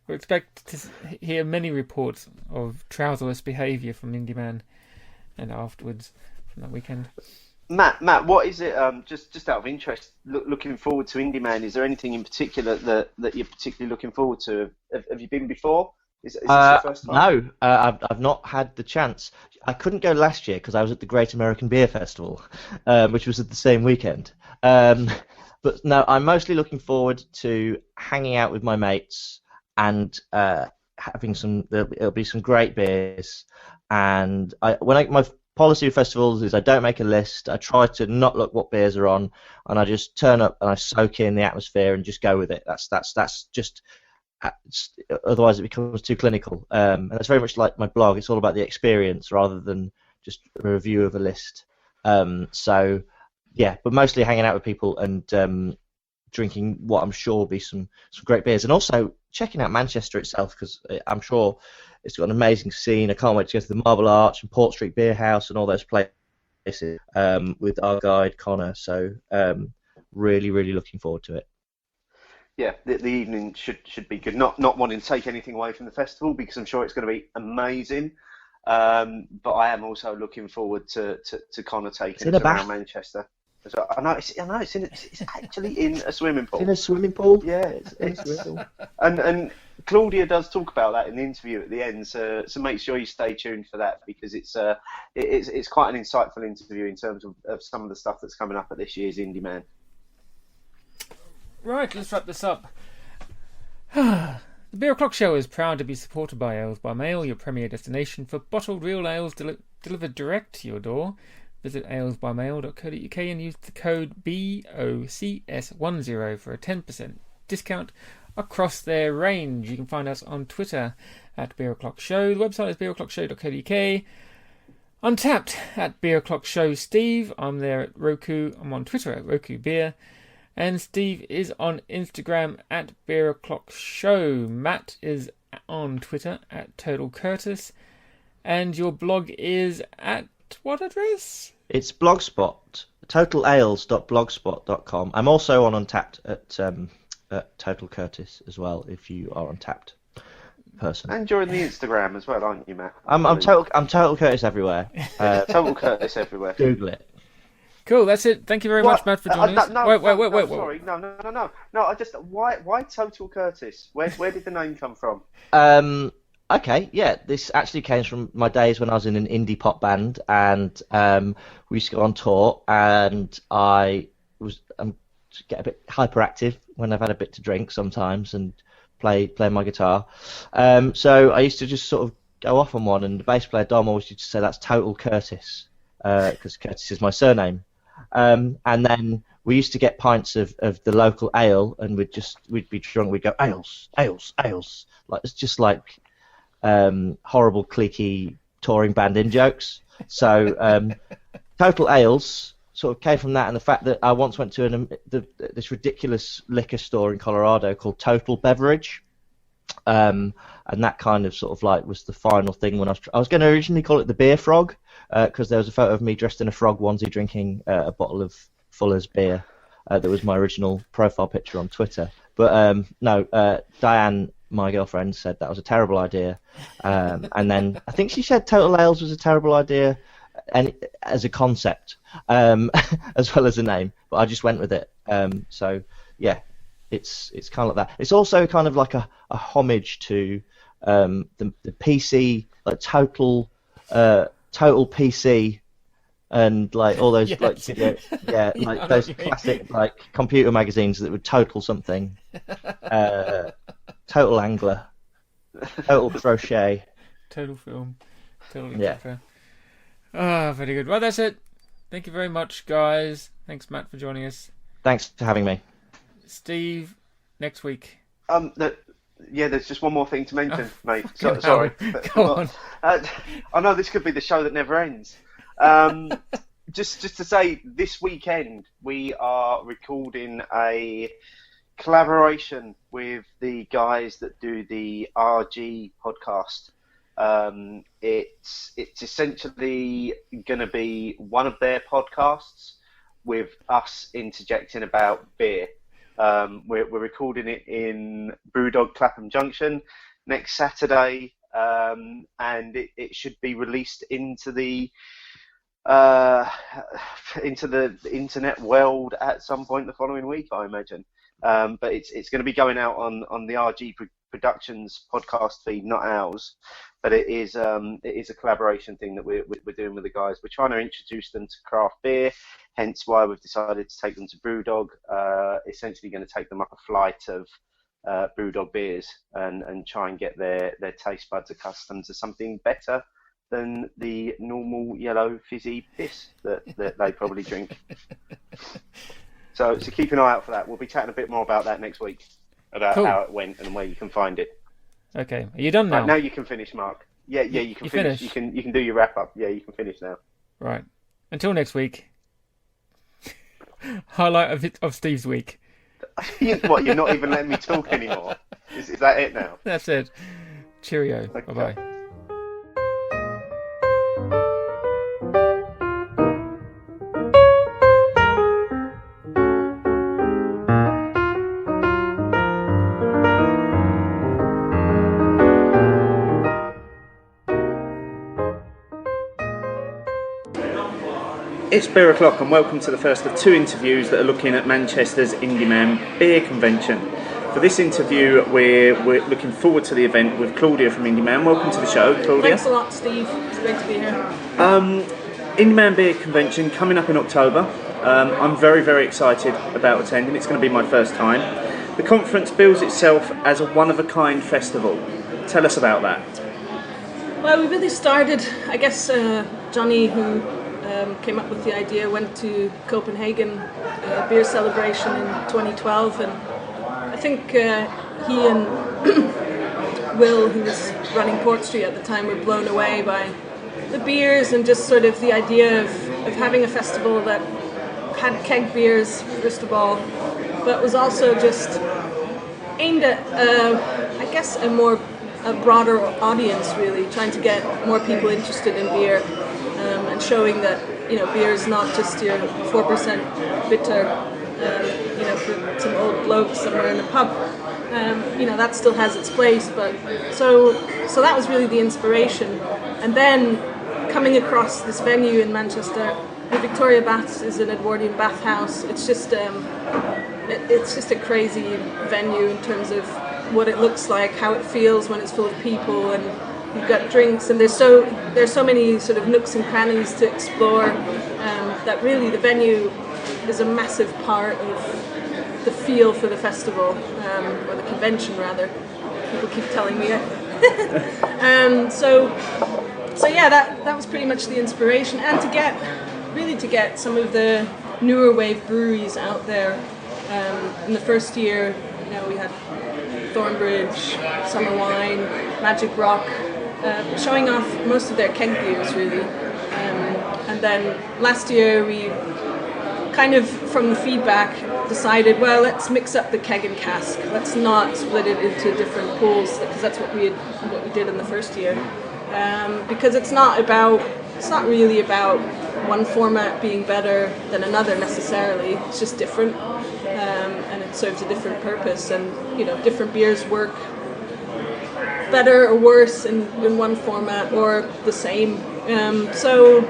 We expect to hear many reports of trouserless behaviour from Indy Man and afterwards from that weekend. Matt, what is it? Just out of interest, looking forward to Indy Man. Is there anything in particular that you're particularly looking forward to? Have you been before? Is this your first time? No, I've not had the chance. I couldn't go last year because I was at the Great American Beer Festival, which was at the same weekend. But no, I'm mostly looking forward to hanging out with my mates and having some. It'll be some great beers. And my policy of festivals is I don't make a list. I try to not look what beers are on, and I just turn up and I soak in the atmosphere and just go with it. That's just. Otherwise, it becomes too clinical. And it's very much like my blog. It's all about the experience rather than just a review of a list. So, yeah, but mostly hanging out with people and drinking what I'm sure will be some great beers. And also checking out Manchester itself, because I'm sure it's got an amazing scene. I can't wait to go to the Marble Arch and Port Street Beer House and all those places with our guide, Connor. So, really, really looking forward to it. Yeah, the evening should be good. Not wanting to take anything away from the festival because I'm sure it's going to be amazing. But I am also looking forward to Connor taking us around Manchester. So I know it's actually in a swimming pool. In a swimming pool? Yeah, it's in a swimming pool. And Claudia does talk about that in the interview at the end. So make sure you stay tuned for that because it's quite an insightful interview in terms of some of the stuff that's coming up at this year's Indy Man. Right, let's wrap this up. The Beer O'Clock Show is proud to be supported by Ales by Mail, your premier destination for bottled real ales delivered direct to your door. Visit alesbymail.co.uk and use the code BOCS10 for a 10% discount across their range. You can find us on Twitter at Beer O'Clock Show. The website is beeroclockshow.co.uk. Untapped at Beer O'Clock Show Steve. I'm there at Roku. I'm on Twitter at Roku Beer. And Steve is on Instagram at Beer O'Clock Show. Matt is on Twitter at Total Curtis. And your blog is at what address? It's Blogspot, totalales.blogspot.com. I'm also on Untapped at Total Curtis as well, if you are Untapped person. And you're on the Instagram as well, aren't you, Matt? I'm Total Curtis everywhere. Total Curtis everywhere. Google it. Cool, that's it. Thank you very much, Matt, for joining us. Wait. Sorry, no. I just why Total Curtis? Where did the name come from? Okay, yeah, this actually came from my days when I was in an indie pop band, and we used to go on tour, and I get a bit hyperactive when I've had a bit to drink sometimes, and play my guitar. So I used to just sort of go off on one, and the bass player Dom always used to say that's Total Curtis, because Curtis is my surname. And then we used to get pints of the local ale, and we'd be drunk. We'd go ales, like it's just like horrible cliquey touring band in jokes. So Total Ales sort of came from that, and the fact that I once went to this ridiculous liquor store in Colorado called Total Beverage, and that kind of sort of like was the final thing when I was going to originally call it the Beer Frog, because there was a photo of me dressed in a frog onesie drinking a bottle of Fuller's beer. That was my original profile picture on Twitter. But no, Diane, my girlfriend, said that was a terrible idea, and then I think she said Total Ales was a terrible idea, and as a concept, as well as a name. But I just went with it. So yeah, it's kind of like that. It's also kind of like a homage to the PC, like Total PC. And like all those, yes. like those classic like computer magazines that would total something, Total Angler, Total Crochet, Total Film, Total Yeah. Very good. Well, that's it. Thank you very much, guys. Thanks, Matt, for joining us. Thanks for having me. Steve, next week. There's just one more thing to mention, mate. Go Sorry. on. I know this could be the show that never ends. Just to say, this weekend we are recording a collaboration with the guys that do the RG podcast. It's essentially going to be one of their podcasts with us interjecting about beer. We're recording it in Brewdog Clapham Junction next Saturday, and it should be released into the internet world at some point the following week, I imagine. But it's going to be going out on the RG Productions podcast feed, not ours. But it is a collaboration thing that we're doing with the guys. We're trying to introduce them to craft beer, hence why we've decided to take them to Brewdog. Essentially going to take them up a flight of Brewdog beers and try and get their taste buds accustomed to something better than the normal yellow fizzy piss that they probably drink. So keep an eye out for that. We'll be chatting a bit more about that next week, about Cool. how it went and where you can find it. Okay, are you done now? Right, now you can finish, Mark. Yeah, you can finish. You can do your wrap up. Yeah, you can finish now. Right. Until next week. Highlight of Steve's week. What? You're not even letting me talk anymore? Is that it now? That's it. Cheerio. Okay. Bye-bye. It's Beer O'Clock and welcome to the first of two interviews that are looking at Manchester's Indy Man Beer Convention. For this interview, we're looking forward to the event with Claudia from Indy Man. Welcome to the show, Claudia. Thanks a lot, Steve. It's great to be here. Indy Man Beer Convention coming up in October. I'm very, very excited about attending. It's going to be my first time. The conference bills itself as a one-of-a-kind festival. Tell us about that. Well, we really started, I guess Johnny, who came up with the idea, went to Copenhagen beer celebration in 2012, and I think he and Will, who was running Port Street at the time, were blown away by the beers and just sort of the idea of having a festival that had keg beers, first of all, but was also just aimed at, I guess, a broader audience, really, trying to get more people interested in beer, and showing that, you know, beer is not just your 4% bitter, you know, for some old bloke somewhere in a pub. You know, that still has its place, but so that was really the inspiration. And then coming across this venue in Manchester, the Victoria Baths is an Edwardian bathhouse. It's just a crazy venue in terms of what it looks like, how it feels when it's full of people, and you've got drinks, and there's so many sort of nooks and crannies to explore, that really the venue is a massive part of the feel for the festival, or the convention rather. People keep telling me it. So yeah, that was pretty much the inspiration, and to get some of the newer wave breweries out there. In the first year, you know, we had Thornbridge, Summer Wine, Magic Rock, showing off most of their keg beers, really. And then last year we kind of, from the feedback, decided, well, let's mix up the keg and cask. Let's not split it into different pools, because that's what we did in the first year. Because it's not really about one format being better than another necessarily. It's just different, and it serves a different purpose. And you know, different beers work better or worse in one format, or the same. So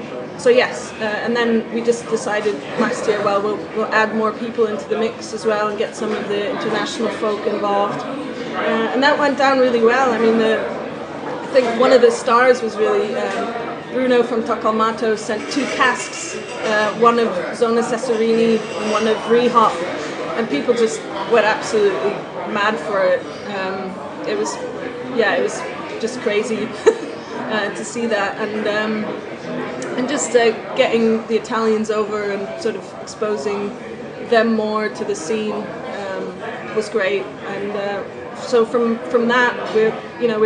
yes, and then we just decided last year, well, we'll add more people into the mix as well and get some of the international folk involved, and that went down really well. I mean, I think one of the stars was really Bruno from Toccolmato sent 2 casks, one of Zona Cesarini and one of Rehop, and people just went absolutely mad for it. It was just crazy to see that, and just getting the Italians over and sort of exposing them more to the scene was great. And so from that, we're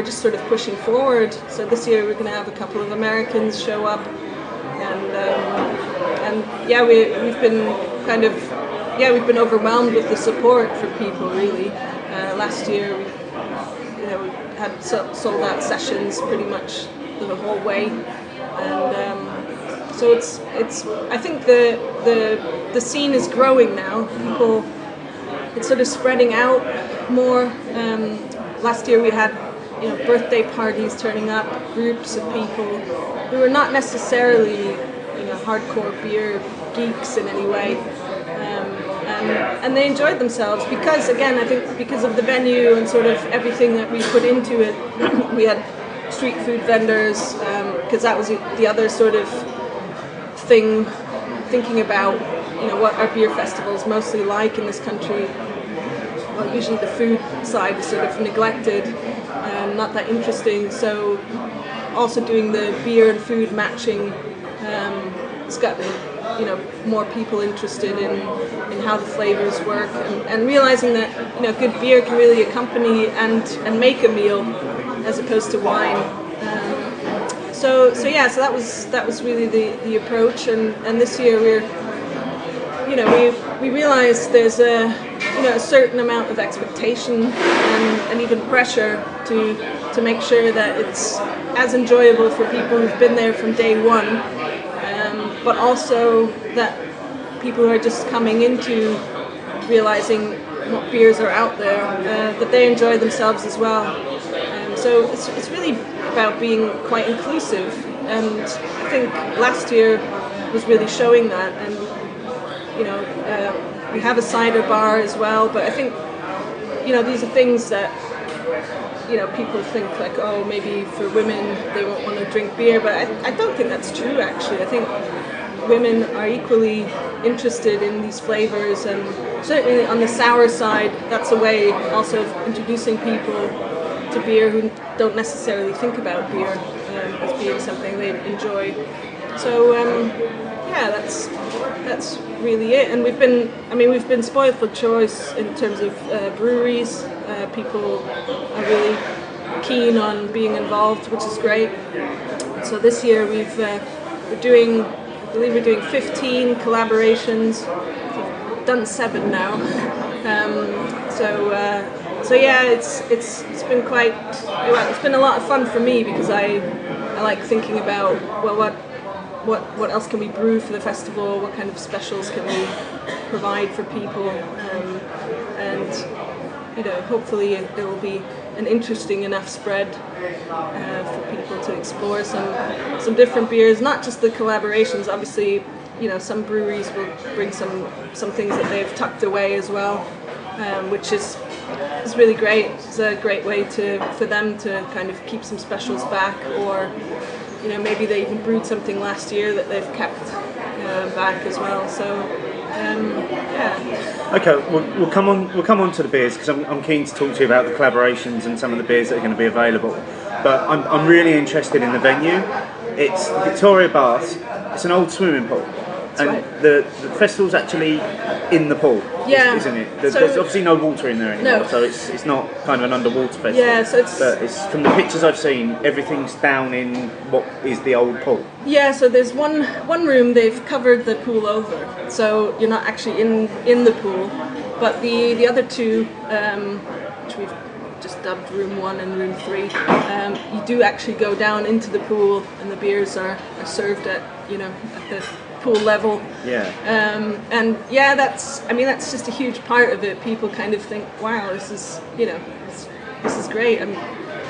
just sort of pushing forward. So this year we're going to have a couple of Americans show up, and yeah, we've been overwhelmed with the support for people, really. Last year we had sold out sessions pretty much the whole way, and so it's I think the scene is growing now. It's sort of spreading out more. Last year we had, you know, birthday parties turning up, groups of people who were not necessarily, you know, hardcore beer geeks in any way, and they enjoyed themselves because, again, I think because of the venue and sort of everything that we put into it. We had street food vendors, because that was the other sort of thing, thinking about, you know, what our beer festivals mostly like in this country. Well, usually the food side is sort of neglected and not that interesting, so also doing the beer and food matching, it's gotten, you know, more people interested in how the flavors work, and realizing that, you know, good beer can really accompany and make a meal as opposed to wine. So that was really the approach, and this year we realized there's a certain amount of expectation and even pressure to make sure that it's as enjoyable for people who've been there from day one, but also that people who are just coming into realizing what beers are out there, that they enjoy themselves as well. So it's really about being quite inclusive, and I think last year was really showing that. And you know, we have a cider bar as well, but I think, you know, these are things that, you know, people think like, oh, maybe for women they won't want to drink beer, but I don't think that's true, actually. I think women are equally interested in these flavors, and certainly on the sour side, that's a way also of introducing people to beer who don't necessarily think about beer as being something they enjoy. So yeah, that's really it. And we've been spoiled for choice in terms of breweries. People are really keen on being involved, which is great. So this year we're doing 15 collaborations. We've done 7 now. So yeah, it's been it's been a lot of fun for me because I like thinking about what else can we brew for the festival, what kind of specials can we provide for people, and hopefully it will be an interesting enough spread for people to explore some different beers, not just the collaborations. Obviously, some breweries will bring some things that they've tucked away as well, which is really great. It's a great way for them to kind of keep some specials back, or maybe they even brewed something last year that they've kept back as well. So yeah. Okay, we'll come on to the beers because I'm keen to talk to you about the collaborations and some of the beers that are going to be available. But I'm really interested in the venue. It's Victoria Baths. It's an old swimming pool. And right. the festival's actually in the pool, yeah. Isn't it? There's obviously no water in there anymore, no. So it's not kind of an underwater festival. Yeah, so but it's from the pictures I've seen, everything's down in what is the old pool. Yeah, so there's one room they've covered the pool over, so you're not actually in the pool, but the other 2, which we've just dubbed room 1 and room 3, you do actually go down into the pool, and the beers are served at the pool level. Yeah. And yeah, that's just a huge part of it. People kind of think, wow, this is this is great. I'm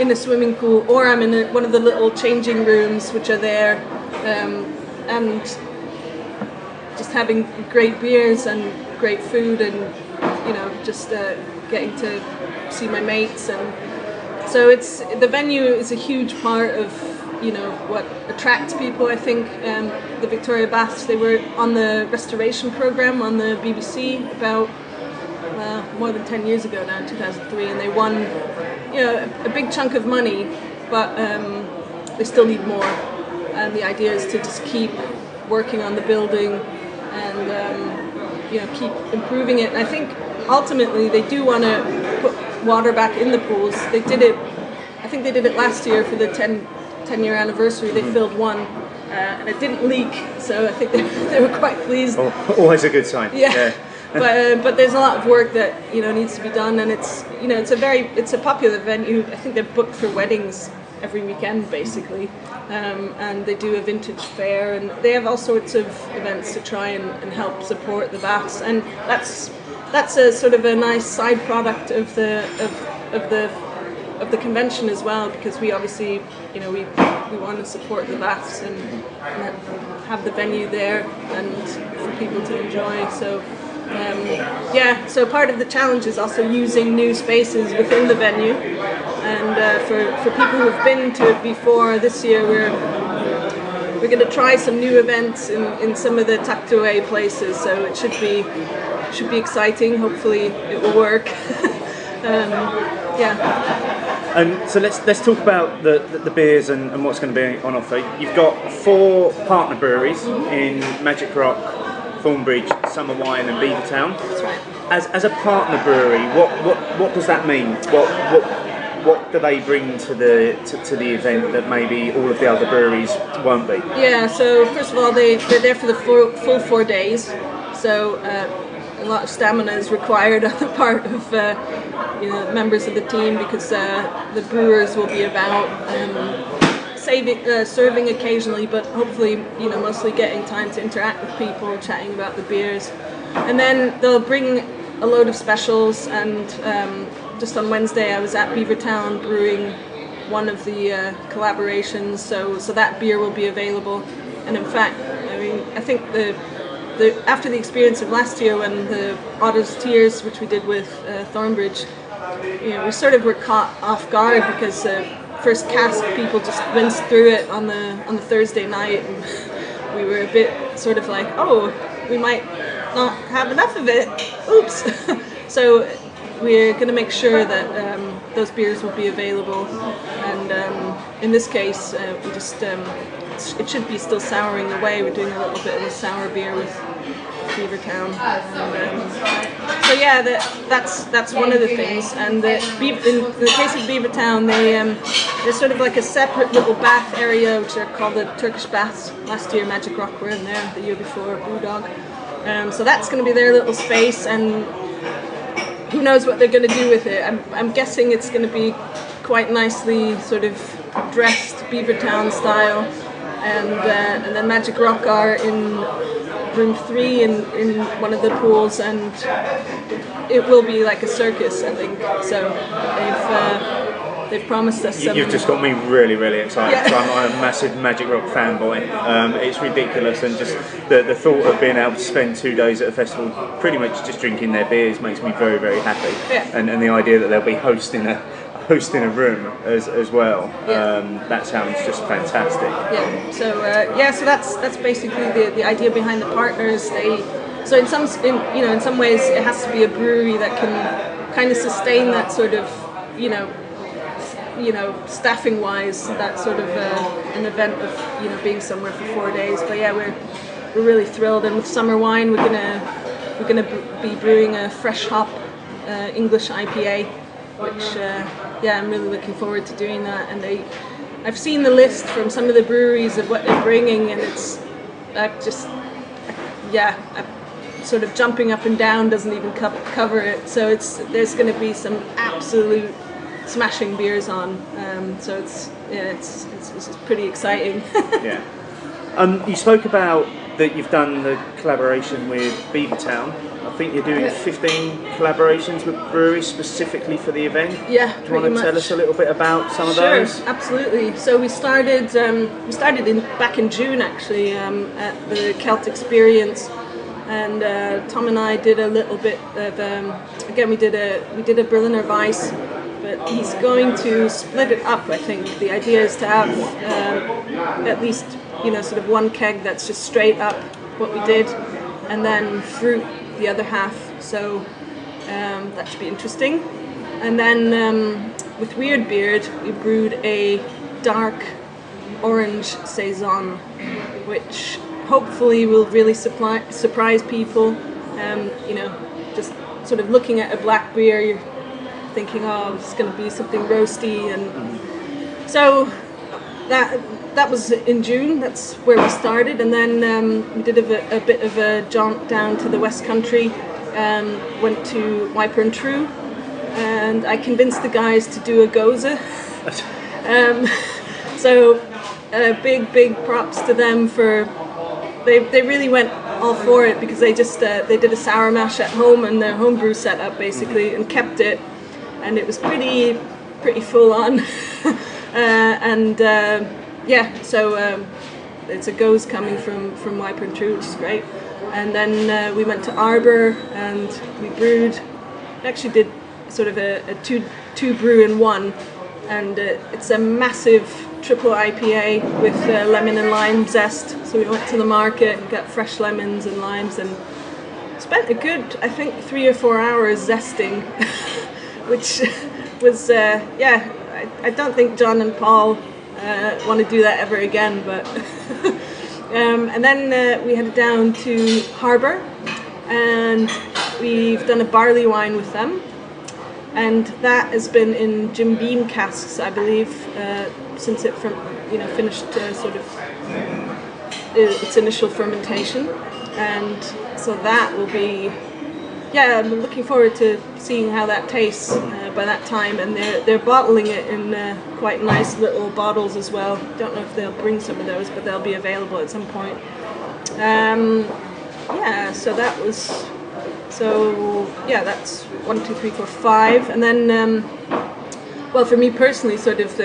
in a swimming pool, or I'm in one of the little changing rooms which are there, and just having great beers and great food, and just getting to see my mates. And so the venue is a huge part of what attracts people. I think the Victoria Baths, they were on the restoration program on the BBC about more than 10 years ago now, 2003, and they won a big chunk of money, but they still need more, and the idea is to just keep working on the building and keep improving it. And I think ultimately they do want to put water back in the pools. I think they did it last year for the 10-year anniversary. They filled one and it didn't leak, so I think they were quite pleased. Always a good sign. Yeah. But there's a lot of work that needs to be done, and it's a popular venue. I think they're booked for weddings every weekend basically, and they do a vintage fair, and they have all sorts of events to try and help support the baths, and that's a sort of a nice side product of the convention as well, because we obviously we want to support the baths and have the venue there and for people to enjoy. So so part of the challenge is also using new spaces within the venue, and for people who've been to it before, this year we're going to try some new events in some of the tucked away places, so it should be exciting. Hopefully it will work. And so let's talk about the beers and what's going to be on offer. You've got 4 partner breweries in Magic Rock, Thornbridge, Summer Wine and Beavertown. That's right. As a partner brewery, what does that mean? What do they bring to the event that maybe all of the other breweries won't be? Yeah, so first of all, they're there for the full 4 days, so a lot of stamina is required on the part of members of the team, because the brewers will be about serving occasionally, but hopefully mostly getting time to interact with people, chatting about the beers, and then they'll bring a load of specials. And just on Wednesday I was at Beavertown brewing one of the collaborations, so that beer will be available. And in fact, I think after the experience of last year when the Otto's Tears, which we did with Thornbridge, we sort of were caught off guard, because first cask people just rinsed through it on the Thursday night, and we were a bit sort of like, oh, we might not have enough of it. Oops. So we're going to make sure that those beers will be available, and in this case, we just it should be still souring away. We're doing a little bit of a sour beer with Beavertown. So yeah, that's one of the things. And in the case of Beavertown, they're sort of like a separate little bath area, which are called the Turkish baths. Last year, Magic Rock were in there. The year before, Brewdog. So that's going to be their little space, and who knows what they're going to do with it. I'm guessing it's going to be quite nicely sort of dressed Beavertown style, and then Magic Rock are in room 3 in one of the pools, and it will be like a circus, I think. So they've promised us some. You've just got me really, really excited. Yeah. So I'm a massive Magic Rock fanboy. It's ridiculous, and just the thought of being able to spend 2 days at a festival pretty much just drinking their beers makes me very, very happy. Yeah. And the idea that they'll be hosting a room as well. Yeah. That sounds just fantastic. Yeah. So that's basically the idea behind the partners. So in some ways it has to be a brewery that can kind of sustain that sort of staffing wise, that sort of an event of being somewhere for 4 days. But yeah, we're really thrilled, and with summer wine we're gonna be brewing a fresh hop English IPA, which I'm really looking forward to doing that. And I've seen the list from some of the breweries of what they're bringing, and it's sort of jumping up and down doesn't even cover it. So there's going to be some absolute smashing beers on. So it's pretty exciting. Yeah. You spoke about that you've done the collaboration with Beavertown. I think you're doing 15 collaborations with breweries specifically for the event. Yeah, Do you want to tell us a little bit about some of those? Sure, absolutely. So we started back in June actually at the Celt Experience, and Tom and I did a little bit of again we did a Berliner Weiss, but he's going to split it up. I think the idea is to have at least sort of one keg that's just straight up what we did, and then fruit the other half. So that should be interesting. And then with Weird Beard, we brewed a dark orange saison, which hopefully will really surprise people. Just sort of looking at a black beer, you're thinking, oh, it's going to be something roasty, and so that was in June. That's where we started, and then we did a bit of a jaunt down to the West Country. Went to Wiper and True, and I convinced the guys to do a goza. So big props to them for they really went all for it, because they just they did a sour mash at home and their homebrew setup basically, and kept it, and it was pretty full on. So it's a goes coming from Wiper and True, which is great. And then we went to Arbor and we brewed. Actually, did sort of a two brew in one, and it's a massive triple IPA with lemon and lime zest. So we went to the market and got fresh lemons and limes and spent a good, I think, 3 or 4 hours zesting, which was I don't think John and Paul want to do that ever again, but and then we headed down to Harbour, and we've done a barley wine with them, and that has been in Jim Beam casks, I believe, since it finished sort of its initial fermentation, and so that will be. Yeah, I'm looking forward to seeing how that tastes by that time, and they're bottling it in quite nice little bottles as well. Don't know if they'll bring some of those, but they'll be available at some point. That's 1, 2, 3, 4, 5, and then for me personally, sort of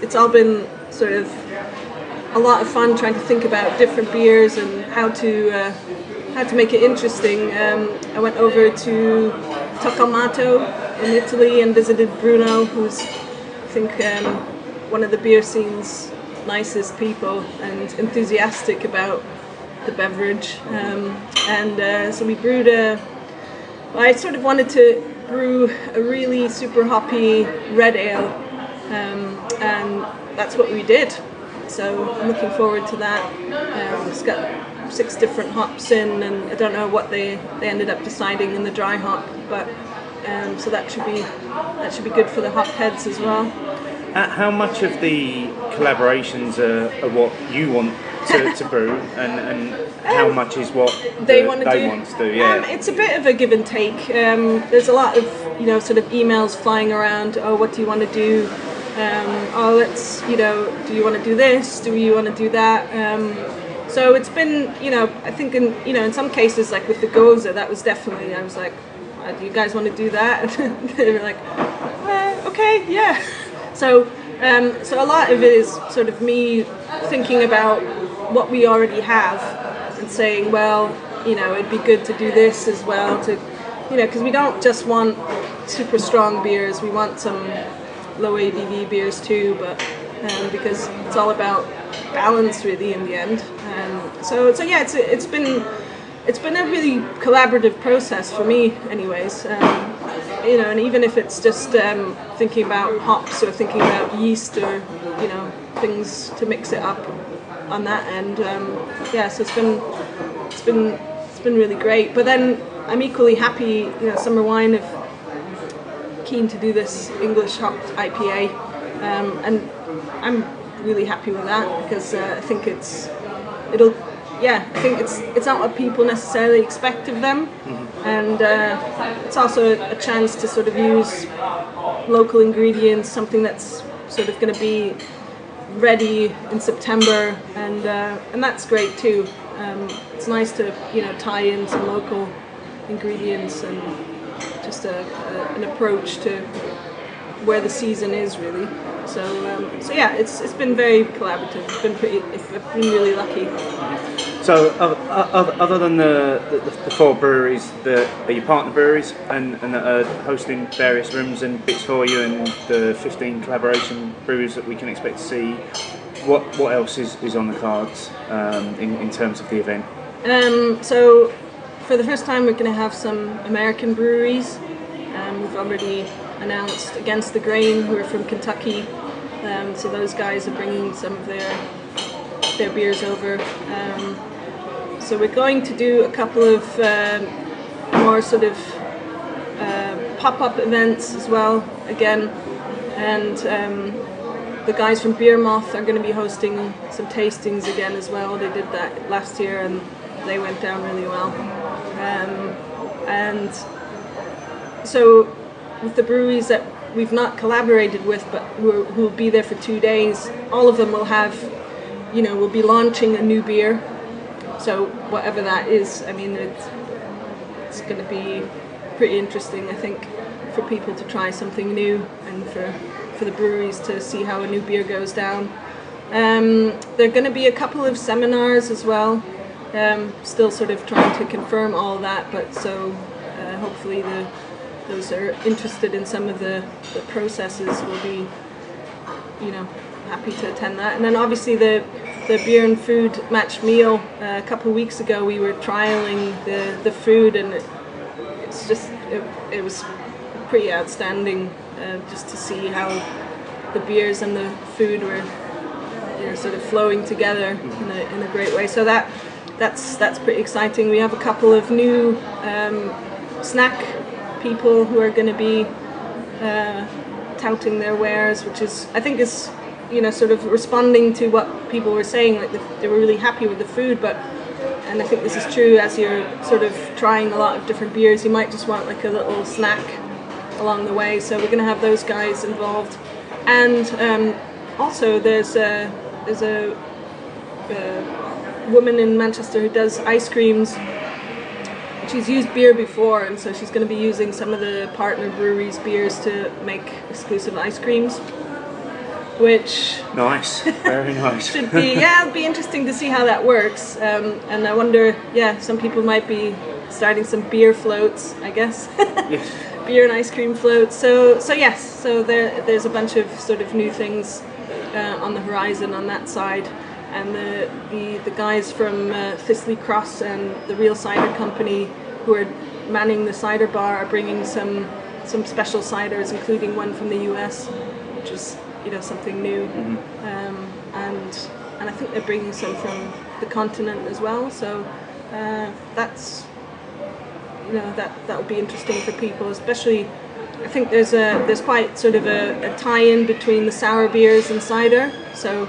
it's all been sort of a lot of fun trying to think about different beers and how to make it interesting. I went over to Toccomato in Italy and visited Bruno, who's I think one of the beer scene's nicest people and enthusiastic about the beverage, so we brewed I sort of wanted to brew a really super hoppy red ale, and that's what we did. So I'm looking forward to that. It's got 6 different hops in, and I don't know what they ended up deciding in the dry hop, but so that should be good for the hop heads as well. How much of the collaborations are what you want to brew, and how much is what they want to do? Yeah, it's a bit of a give and take. There's a lot of sort of emails flying around. Oh, what do you want to do? Let's do you want to do this? Do you want to do that? So it's been I think in some cases, like with the Goza, that was definitely, I was like, do you guys want to do that? And they were like, okay, yeah. So a lot of it is sort of me thinking about what we already have and saying, well, it'd be good to do this as well, to because we don't just want super strong beers, we want some low ABV beers too, but because it's all about balance really in the end. So yeah, it's been a really collaborative process for me anyways. And even if it's just thinking about hops or thinking about yeast or things to mix it up on that end, so it's been really great. But then I'm equally happy, Summer Wine have keen to do this English hopped IPA, and I'm really happy with that because I think it's not what people necessarily expect of them, and it's also a chance to sort of use local ingredients, something that's sort of going to be ready in September, and that's great too. It's nice to tie in some local ingredients and just an approach to where the season is really. So yeah, it's been very collaborative. I've been really lucky. So other than the 4 breweries that are your partner breweries and that are hosting various rooms and bits for you, and the 15 collaboration breweries that we can expect to see, what else is on the cards in terms of the event? So for the first time we're going to have some American breweries. We've already announced Against the Grain, who are from Kentucky. So those guys are bringing some of their beers over. So we're going to do a couple of more sort of pop-up events as well again, and the guys from Beer Moth are going to be hosting some tastings again as well. They did that last year and they went down really well. And so with the breweries that we've not collaborated with but who will be there for 2 days, all of them will have, we'll be launching a new beer. So whatever that is, I mean, it's going to be pretty interesting, I think, for people to try something new and for the breweries to see how a new beer goes down. There are going to be a couple of seminars as well. Still sort of trying to confirm all that, but so hopefully those are interested in some of the processes will be, happy to attend that. And then obviously the beer and food match meal. A couple of weeks ago we were trialing the food, and it was pretty outstanding just to see how the beers and the food were sort of flowing together in a great way. So that's pretty exciting. We have a couple of new snack people who are going to be touting their wares, which is, I think, is sort of responding to what people were saying, like they were really happy with the food, and I think this is true, as you're sort of trying a lot of different beers, you might just want like a little snack along the way. So we're going to have those guys involved, and also there's a woman in Manchester who does ice creams. She's used beer before, and so she's going to be using some of the partner breweries' beers to make exclusive ice creams, which nice, very nice. Should be, it'll be interesting to see how that works. And I wonder, some people might be starting some beer floats, I guess. Yes. Beer and ice cream floats. So there's a bunch of sort of new things on the horizon on that side. and the guys from Thistley Cross and the Real Cider Company who are manning the cider bar are bringing some special ciders, including one from the US, which is something new. And I think they're bringing some from the continent as well. So that's that will be interesting for people, especially. I think there's quite sort of a tie-in between the sour beers and cider. So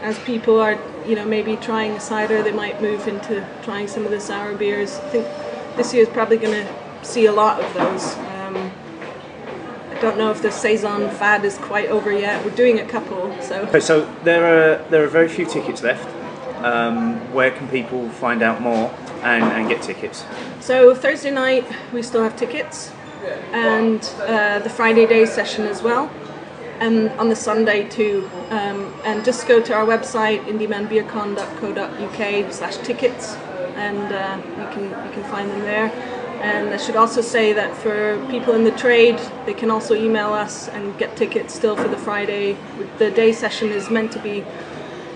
as people are maybe trying a cider, they might move into trying some of the sour beers. I think this year is probably going to see a lot of those. I don't know if the saison fad is quite over yet. We're doing a couple. So there are very few tickets left. Where can people find out more and get tickets? So Thursday night we still have tickets, and the Friday day session as well, and on the Sunday too. And just go to our website indymanbeercon.co.uk/tickets, and you can find them there. And I should also say that for people in the trade, they can also email us and get tickets still for the Friday. The day session is meant to be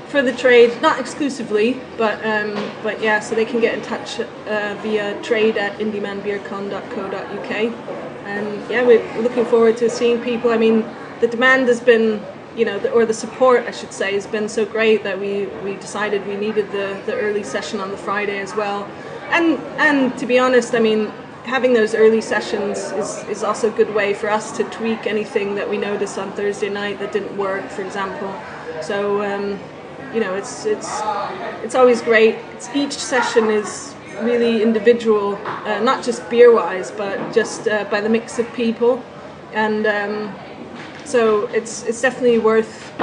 for the trade, not exclusively, but yeah, so they can get in touch via trade@indymanbeercon.co.uk. And yeah, we're looking forward to seeing people. I mean, the demand has been, or the support, I should say, has been so great that we decided we needed the early session on the Friday as well. And to be honest, I mean, having those early sessions is also a good way for us to tweak anything that we notice on Thursday night that didn't work, for example. So it's always great. Each session is really individual, not just beer wise, but just by the mix of people, and so it's definitely worth,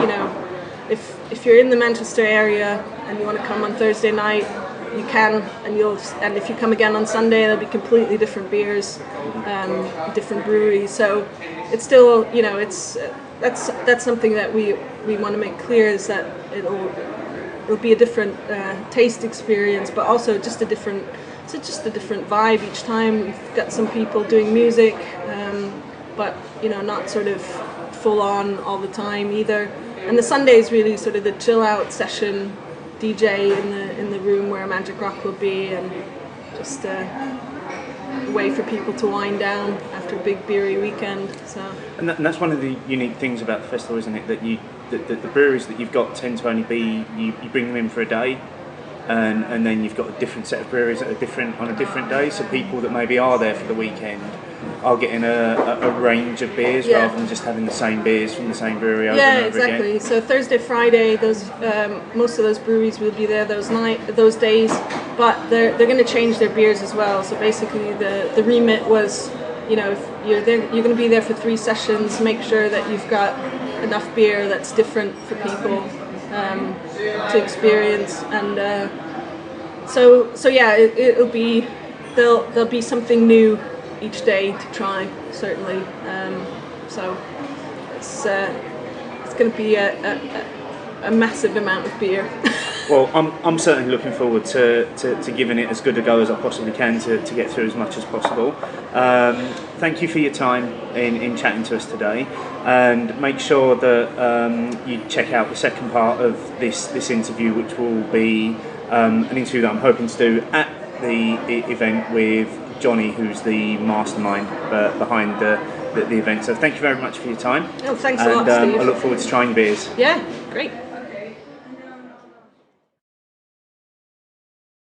if you're in the Manchester area and you want to come on Thursday night, you can, and if you come again on Sunday, there'll be completely different beers, different breweries. So it's still, that's something that we want to make clear, is that it'll be a different taste experience, but also just a different vibe each time. We've got some people doing music, but not sort of full on all the time either. And the Sunday is really sort of the chill out session. DJ in the room where Magic Rock will be, and just a way for people to wind down after a big beery weekend. So, and that's one of the unique things about the festival, isn't it? That the breweries that you've got tend to only be you bring them in for a day, and then you've got a different set of breweries that are on a different day. So people that maybe are there for the weekend are getting a range of beers, rather than just having the same beers from the same brewery over and over exactly. again. So Thursday, Friday, those most of those breweries will be there those days, but they're going to change their beers as well. So basically, the remit was, if you're there, you're going to be there for 3 sessions. Make sure that you've got enough beer that's different for people to experience, and so yeah, it'll be there'll be something new each day to try, certainly. So it's going to be a massive amount of beer. Well, I'm certainly looking forward to giving it as good a go as I possibly can to get through as much as possible. Thank you for your time in chatting to us today, and make sure that you check out the second part of this interview, which will be an interview that I'm hoping to do at the event with Johnny, who's the mastermind behind the event. So thank you very much for your time. Oh, thanks a lot, Steve. I look forward to trying beers. Yeah, great.